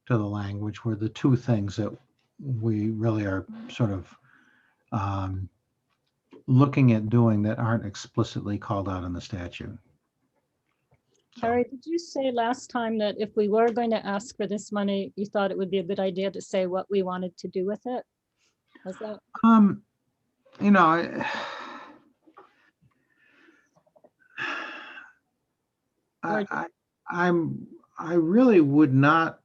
to the language were the two things that we really are sort of looking at doing that aren't explicitly called out in the statute. So, Harry, did you say last time that if we were going to ask for this money, you thought it would be a good idea to say what we wanted to do with it? Was that? you know, I really would not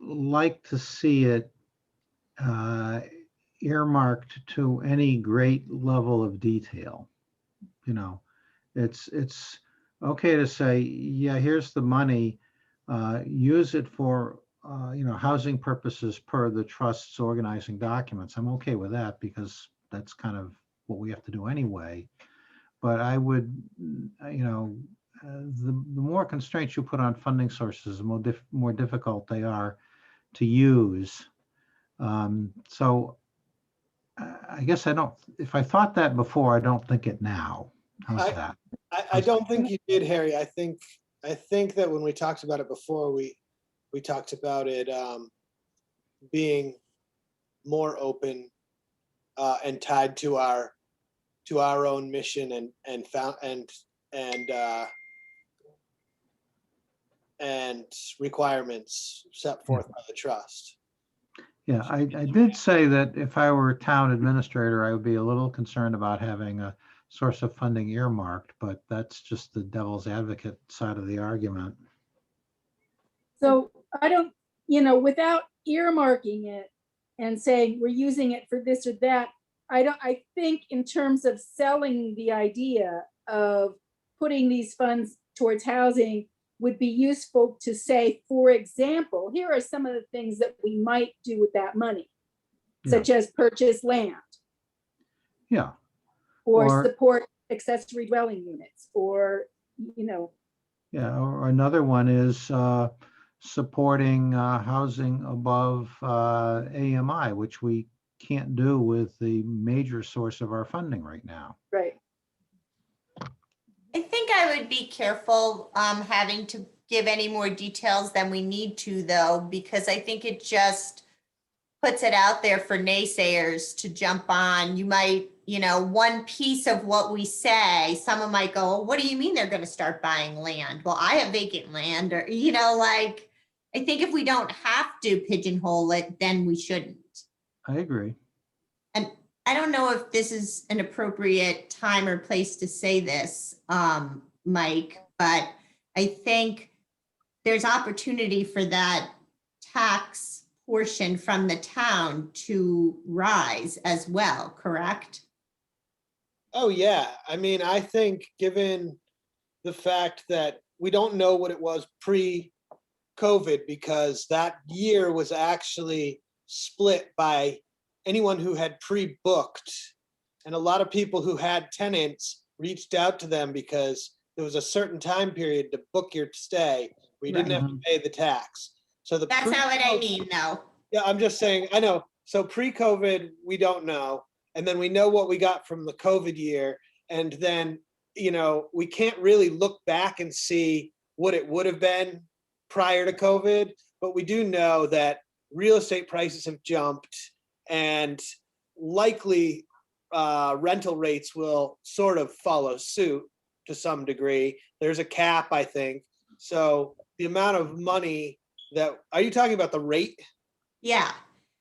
like to see it earmarked to any great level of detail. It's okay to say, yeah, here's the money, use it for housing purposes per the trust's organizing documents. I'm okay with that because that's kind of what we have to do anyway. But I would, the more constraints you put on funding sources, the more difficult they are to use. So I guess if I thought that before, I don't think it now. How's that? I don't think you did, Harry. I think that when we talked about it before, we talked about it being more open and tied to our to our own mission and requirements set forth by the trust. Yeah, I did say that if I were a town administrator, I would be a little concerned about having a source of funding earmarked, but that's just the devil's advocate side of the argument. So I don't, without earmarking it and saying we're using it for this or that, I think in terms of selling the idea of putting these funds towards housing would be useful to say, for example, here are some of the things that we might do with that money, such as purchase land Yeah, or Or- support accessory dwelling units or, yeah. Or another one is supporting housing above AMI, which we can't do with the major source of our funding right now. right. I think I would be careful having to give any more details than we need to, though, because I think it just puts it out there for naysayers to jump on. You might, one piece of what we say, someone might go, well, what do you mean they're going to start buying land? Well, I have vacant land, or, I think if we don't have to pigeonhole it, then we shouldn't. I agree. And I don't know if this is an appropriate time or place to say this, Mike, but I think there's opportunity for that tax portion from the town to rise as well, correct? Oh, yeah. I mean, I think given the fact that we don't know what it was pre-COVID, because that year was actually split by anyone who had pre-booked. And a lot of people who had tenants reached out to them because there was a certain time period to book your stay where you didn't have to pay the tax. So That's not what I mean, though. Yeah, I'm just saying, I know. So pre-COVID, we don't know. And then we know what we got from the COVID year. And then, we can't really look back and see what it would have been prior to COVID. But we do know that real estate prices have jumped and likely rental rates will sort of follow suit to some degree. There's a cap, I think. So the amount of money are you talking about the rate? Yeah.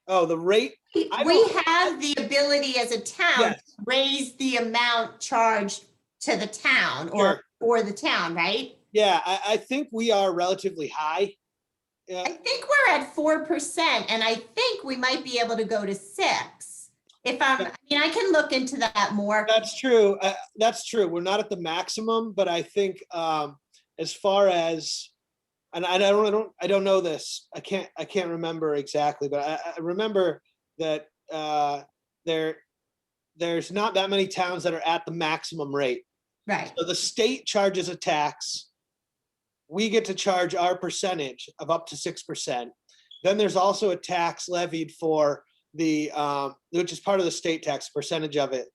Oh, the rate? We have the ability as a town Yes. to raise the amount charged to the town Sure. or the town, right? Yeah, I think we are relatively high. Yeah, I think we're at 4%, and I think we might be able to go to 6. I can look into that more. that's true. That's true. We're not at the maximum, but I think as far as, and I don't know this. I can't remember exactly, but I remember that there's not that many towns that are at the maximum rate. Right. So the state charges a tax. We get to charge our percentage of up to 6%. Then there's also a tax levied for the, which is part of the state tax, percentage of it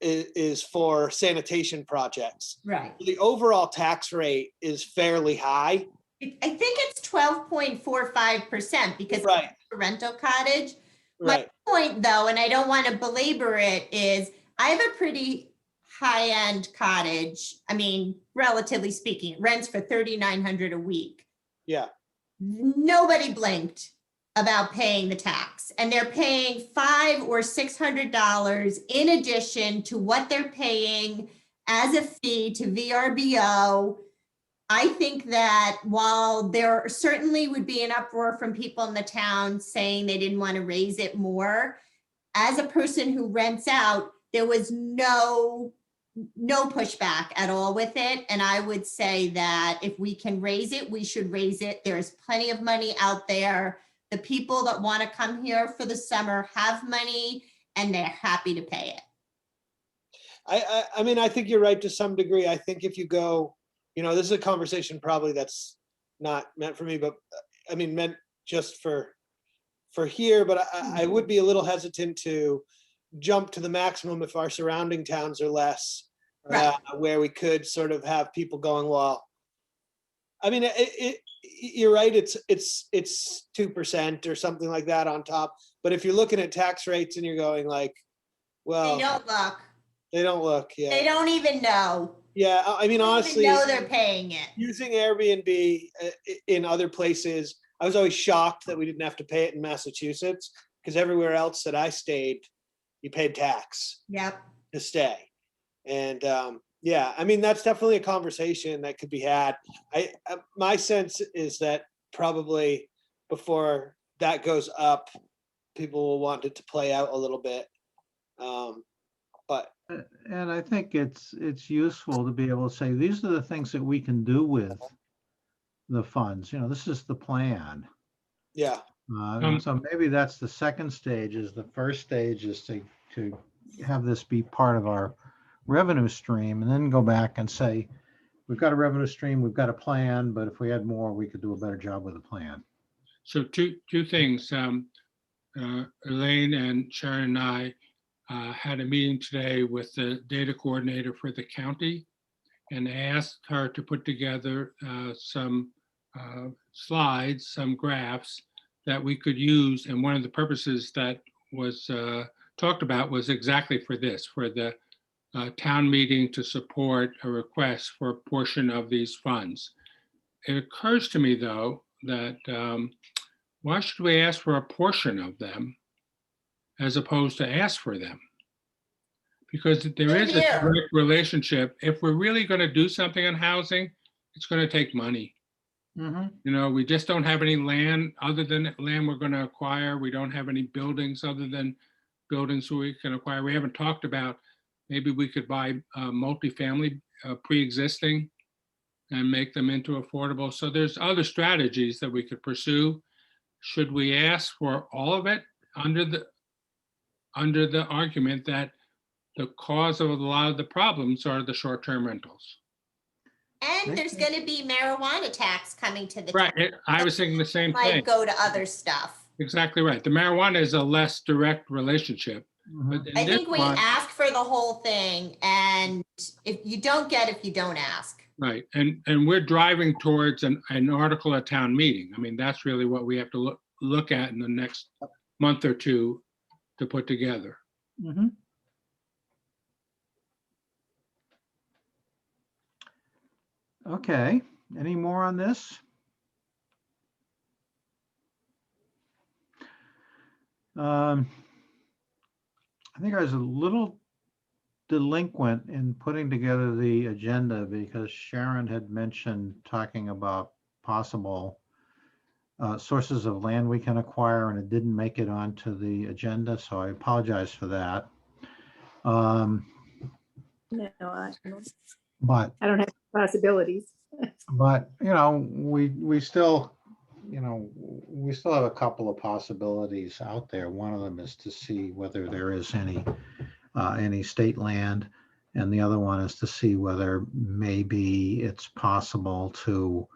is for sanitation projects. Right. The overall tax rate is fairly high. I think it's 12.45% because Right, it's a rental cottage. My right. point, though, and I don't want to belabor it, is I have a pretty high-end cottage. I mean, relatively speaking, it rents for $3,900 a week. Yeah, Nobody blinked about paying the tax, and they're paying $500 or $600 in addition to what they're paying as a fee to VRBO. I think that while there certainly would be an uproar from people in the town saying they didn't want to raise it more, as a person who rents out, there was no pushback at all with it. And I would say that if we can raise it, we should raise it. There's plenty of money out there. The people that want to come here for the summer have money and they're happy to pay it. I mean, I think you're right to some degree. I think if you go, this is a conversation probably that's not meant for me, but I mean, meant just for here, but I would be a little hesitant to jump to the maximum if our surrounding towns are less, Right. where we could sort of have people going, well, I mean, you're right. It's 2% or something like that on top. But if you're looking at tax rates and you're going like, well, They don't look. They don't look, They yeah. don't even know. Yeah, I mean, They don't honestly, even know they're paying it. using Airbnb in other places, I was always shocked that we didn't have to pay it in Massachusetts, because everywhere else that I stayed, you paid tax Yep. to stay. And yeah, I mean, that's definitely a conversation that could be had. My sense is that probably before that goes up, people will want it to play out a little bit. But And I think it's useful to be able to say, these are the things that we can do with the funds. You know, this is the plan. yeah, And so maybe that's the second stage. Is the first stage is to have this be part of our revenue stream, and then go back and say, we've got a revenue stream, we've got a plan, but if we had more, we could do a better job with the plan. So two things. Elaine and Sharon and I had a meeting today with the data coordinator for the county, and asked her to put together some slides, some graphs that we could use. And one of the purposes that was talked about was exactly for this, for the town meeting to support a request for a portion of these funds. It occurs to me, though, that why should we ask for a portion of them as opposed to ask for them? Because there is a Yeah. direct relationship. If we're really going to do something on housing, it's going to take money. Mm-hmm. You know, we just don't have any land other than land we're going to acquire. We don't have any buildings other than buildings we can acquire. We haven't talked about, maybe we could buy multifamily pre-existing and make them into affordable. So there's other strategies that we could pursue. Should we ask for all of it under the argument that the cause of a lot of the problems are the short-term rentals? And there's going to be marijuana tax coming to the Right, town. I was thinking the same Might thing. go to other stuff. Exactly right. The marijuana is a less direct relationship. But in I this think we one- ask for the whole thing, and if you don't get, if you don't ask. Right, and we're driving towards an article at town meeting. I mean, that's really what we have to look at in the next month or two to put together. Mm-hmm. Okay, any more on this? I think I was a little delinquent in putting together the agenda because Sharon had mentioned talking about possible sources of land we can acquire, and it didn't make it onto the agenda, so I apologize for that. No, But I don't have possibilities. you know, we still, you know, we still have a couple of possibilities out there. One of them is to see whether there is any state land, and the other one is to see whether maybe it's possible to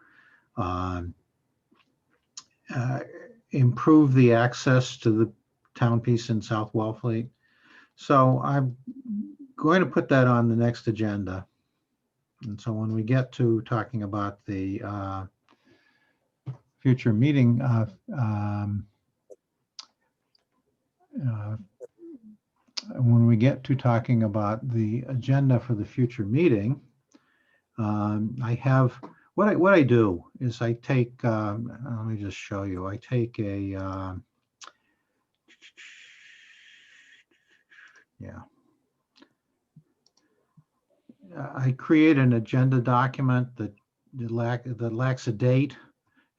improve the access to the town piece in South Wellfleet. So I'm going to put that on the next agenda. And so when we get to talking about the future meeting, when we get to talking about the agenda for the future meeting, I have, what I do is I take, let me just show you, I take a, yeah. I create an agenda document that lacks a date,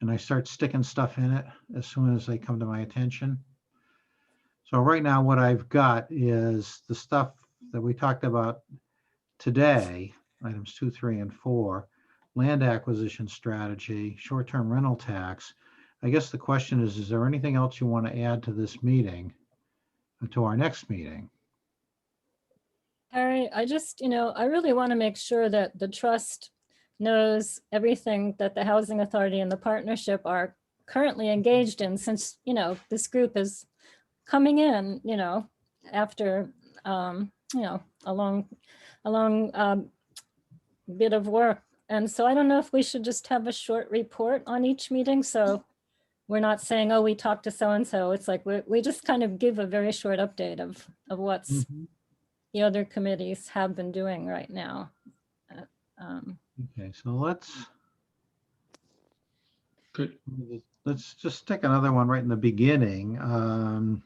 and I start sticking stuff in it as soon as they come to my attention. So right now what I've got is the stuff that we talked about today, items 2, 3, and 4, land acquisition strategy, short-term rental tax. I guess the question is there anything else you want to add to this meeting, to our next meeting? Harry, I just, you know, I really want to make sure that the trust knows everything that the Housing Authority and the partnership are currently engaged in, since, you know, this group is coming in, you know, after, you know, a long bit of work. And so I don't know if we should just have a short report on each meeting. So we're not saying, oh, we talked to so-and-so. It's like we just kind of give a very short update of what's, the other committees have been doing right now. Okay, so Good. let's just stick another one right in the beginning. On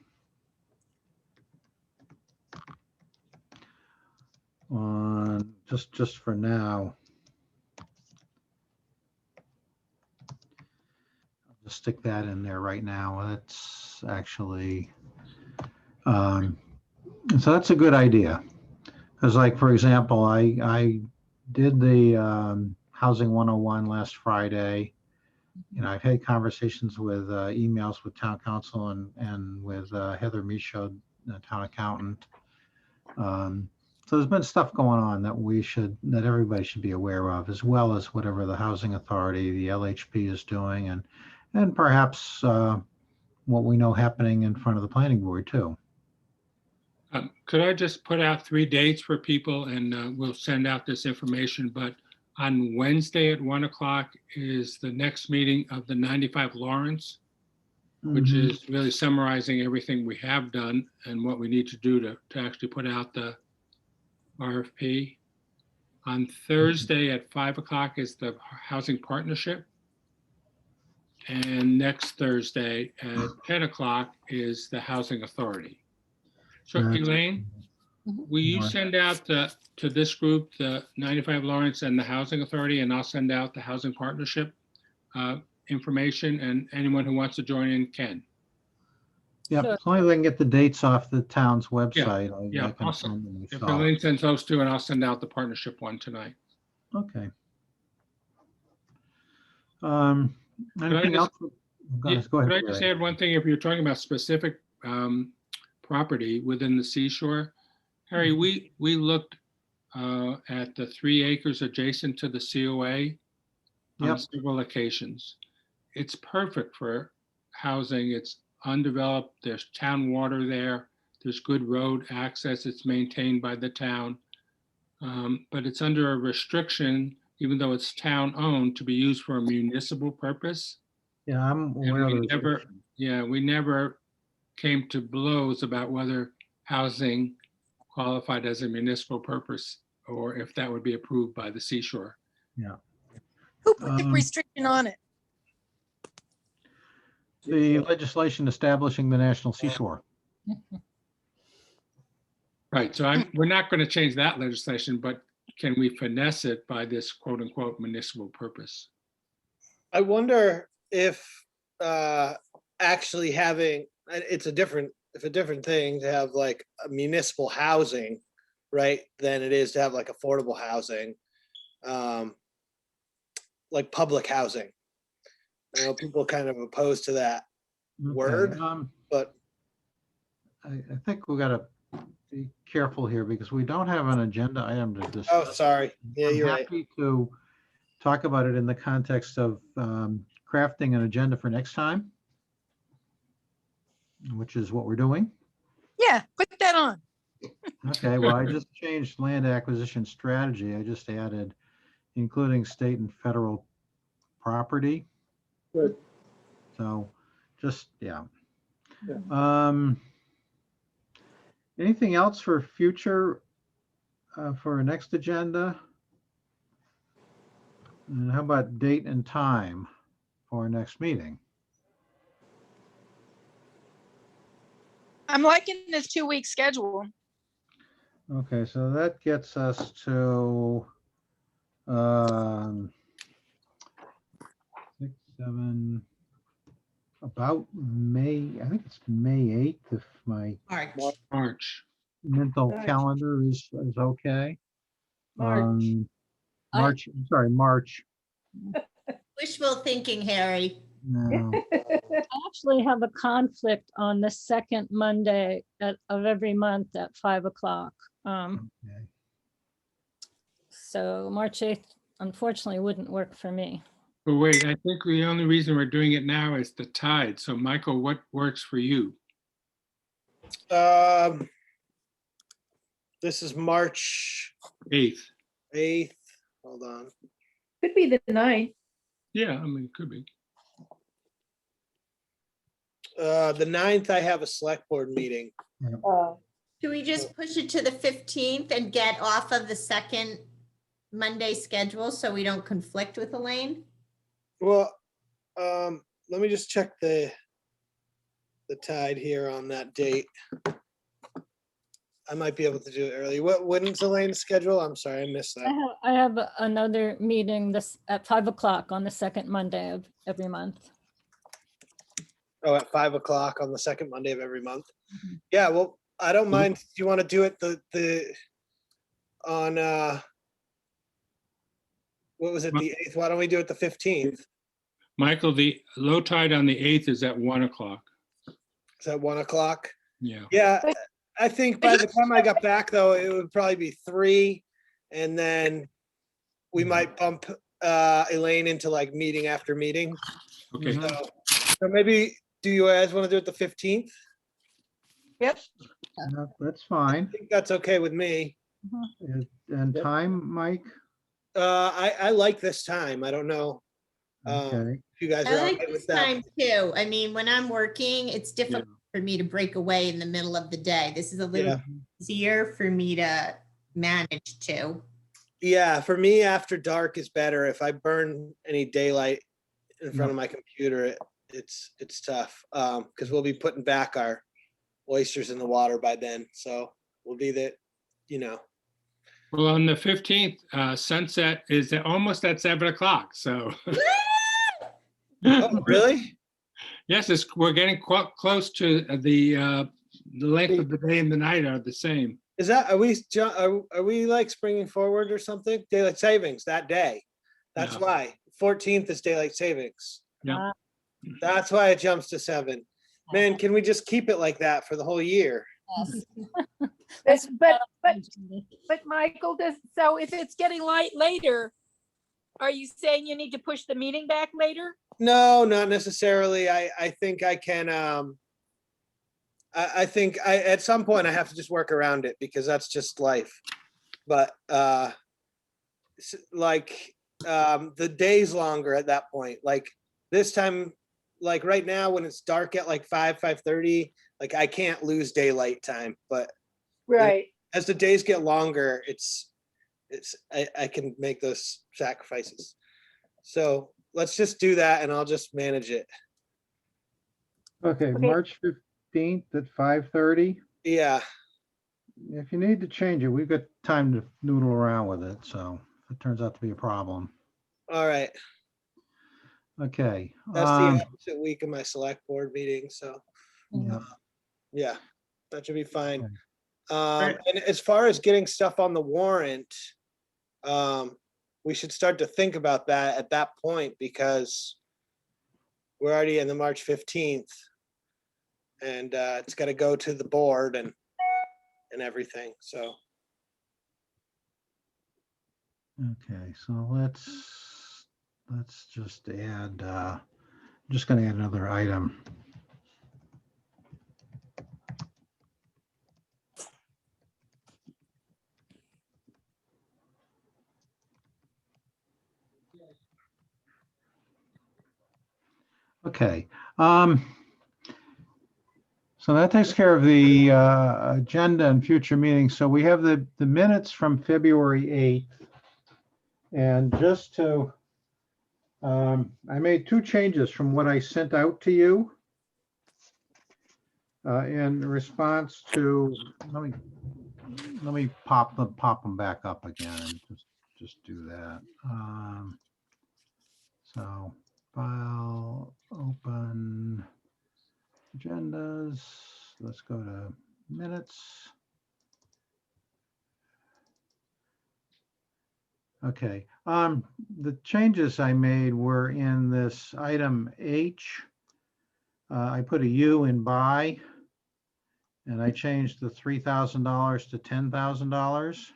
just for now. I'll just stick that in there right now. That's actually, so that's a good idea. Because like, for example, I did the Housing 101 last Friday. You know, I've had conversations with emails with town council and with Heather Michaud, the town accountant. So there's been stuff going on that everybody should be aware of, as well as whatever the Housing Authority, the LHP is doing, and perhaps what we know happening in front of the planning board too. Could I just put out 3 dates for people and we'll send out this information, but on Wednesday at 1 o'clock is the next meeting of the 95 Lawrence, which Mhm. is really summarizing everything we have done and what we need to do to actually put out the RFP. On Thursday at 5 o'clock is the Housing Partnership. And next Thursday at 10 o'clock is the Housing Authority. So That's- Elaine, will you Right. send out to this group, the 95 Lawrence and the Housing Authority, and I'll send out the Housing Partnership information, and anyone who wants to join in can. Yeah, Sure. as long as I can get the dates off the town's website. I yeah, can awesome. find them If myself. Elaine sends those two, and I'll send out the partnership one tonight. Okay. I Anything else? just- Go Yeah, ahead. Go ahead, could I just Larry. add one thing? If you're talking about specific property within the seashore, Harry, we looked at the 3 acres adjacent to the COA on Yep. several occasions. It's perfect for housing. It's undeveloped. There's town water there. There's good road access. It's maintained by the town. But it's under a restriction, even though it's town-owned, to be used for a municipal purpose. Yeah, I'm aware of we those. never- restrictions. Yeah, we never came to blows about whether housing qualified as a municipal purpose or if that would be approved by the seashore. Who put the Um, restriction on it? The legislation establishing the National Seashore. Right, so we're not going to change that legislation, but can we finesse it by this quote unquote municipal purpose? I wonder if actually having, it's a different thing to have like a municipal housing, right, than it is to have like affordable housing, like public housing. I know people kind of opposed to that Okay, word, but I think we gotta be careful here because we don't have an agenda item to oh, discuss. sorry. Yeah, I'm you're right. happy to talk about it in the context of crafting an agenda for next time, which is what we're doing. Yeah, put that on. Okay, well, I just changed land acquisition strategy. I just added including state and federal property. Good. So just, yeah. Yeah. Anything else for future, for our next agenda? And how about date and time for our next meeting? I'm liking this 2-week schedule. Okay, so that gets us to 6, 7, about May, I think it's May 8th if my March. March. mental March. calendar is okay. March. March, I'm sorry, March. Wishful thinking, Harry. No. I actually have a conflict on the second Monday of every month at 5 o'clock. Okay. So March 8th, unfortunately, wouldn't work for me. But wait, I think the only reason we're doing it now is the tide. So Michael, what works for you? This is March 8th. 8th. Hold on. Could be the 9th. Yeah, I mean, it could be. The 9th, I have a select board meeting. Uh, Do we just push it to the 15th and get off of the second Monday schedule so we don't conflict with Elaine? Well, let me just check the tide here on that date. I might be able to do it early. When's Elaine's schedule? I'm sorry, I missed that. I have another meeting at 5 o'clock on the second Monday of every month. Oh, at 5 o'clock on the second Monday of every month. Mhm. Yeah, well, I don't mind. Do you want to do it on, what was it, the 8th? Why don't we do it the 15th? Michael, the low tide on the 8th is at 1 o'clock. Is that 1 o'clock? Yeah. Yeah, I think by the time I got back though, it would probably be 3. And then we might bump Elaine into like meeting after meeting. Okay. Mhm. So maybe, do you guys want to do it the 15th? Yep. That's I fine. think that's okay with me. And time, Mike? I like this time. I don't know. Okay. If you guys I are like okay this with that. time too. I mean, when I'm working, it's difficult for me to break away in the middle of the day. This is a little easier for me to manage too. Yeah, for me, after dark is better. If I burn any daylight in front of my computer, it's tough. Because we'll be putting back our oysters in the water by then. So we'll be the, Well, on the 15th, sunset is almost at 7 o'clock. So, oh, really? yes, we're getting quite close to the length of the day and the night are the same. Is that, are we like springing forward or something? Daylight savings that day. That's Yeah. why. 14th is daylight savings. Yeah. That's why it jumps to 7. Man, can we just keep it like that for the whole year? That's But Michael, so if it's getting light later, are you saying you need to push the meeting back later? No, not necessarily. I think I can, I think at some point I have to just work around it because that's just life. But, the day's longer at that point, like this time, like right now when it's dark at like 5:30, like I can't lose daylight time, but Right. as the days get longer, I can make those sacrifices. So let's just do that and I'll just manage it. Okay, Okay. March 15th at 5:30. Yeah, If you need to change it, we've got time to noodle around with it, so if it turns out to be a problem. all right. Okay. That's the opposite week of my select board meeting, so Yeah. yeah, that should be fine. Okay. And as far as getting stuff on the warrant, we should start to think about that at that point because we're already in the March 15th. And it's got to go to the board and everything, so. Okay, so let's just add, I'm just gonna add another item. Okay, so that takes care of the agenda and future meetings. So we have the minutes from February 8th. And just to, I made 2 changes from what I sent out to you in response to, let me pop them back up again and just do that. So file, open, agendas, let's go to minutes. Okay, the changes I made were in this item H. I put a U in buy. And I changed the $3,000 to $10,000.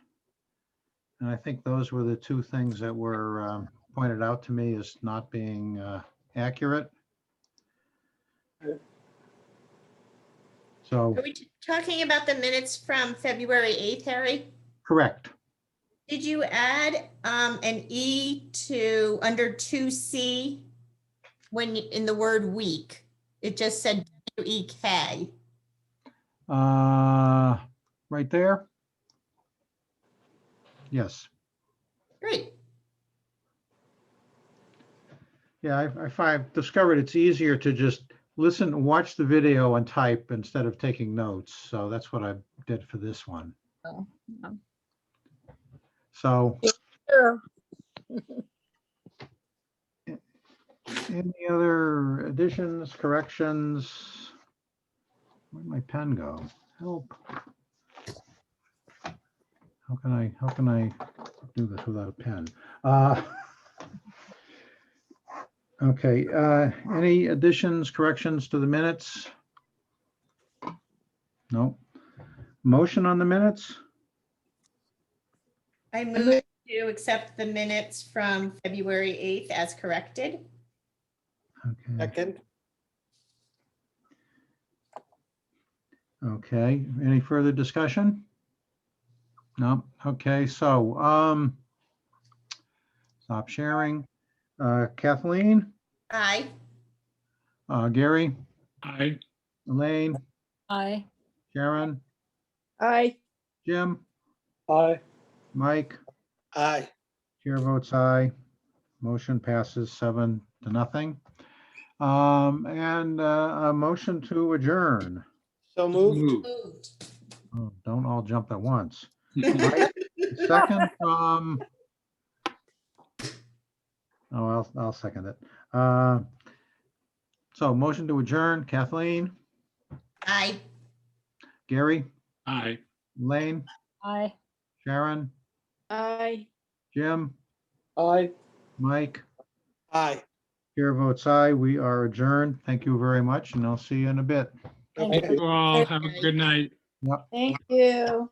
And I think those were the 2 things that were pointed out to me as not being accurate. So, Are we talking about the minutes from February 8th, Harry? correct. Did you add an E to under 2C in the word week? It just said WEK. right there? Yes. Great. Yeah, I've discovered it's easier to just listen, watch the video and type instead of taking notes. So that's what I did for this one. Oh, yeah. So Sure. any other additions, corrections? Where'd my pen go? Help. How can I do this without a pen? Okay, any additions, corrections to the minutes? No. Motion on the minutes? I move to accept the minutes from February 8th as corrected. Okay, Second, okay. Any further discussion? No, okay, so, stop sharing. Kathleen, Aye. Gary, I, Elaine, Aye. Sharon, I, Jim, Aye. Mike, aye. chair votes aye. Motion passes 7-0. And a motion to adjourn. So moved. move. Moved. Oh, don't all jump at once. Mike, second from, oh, I'll second it. So motion to adjourn, Kathleen, Aye. Gary, I. Elaine, Aye. Sharon, I. Jim, Aye. Mike, Aye. chair votes aye. We are adjourned. Thank you very much, and I'll see you in a bit. Thank Okay. Thank you all. Have a good night. Thank you.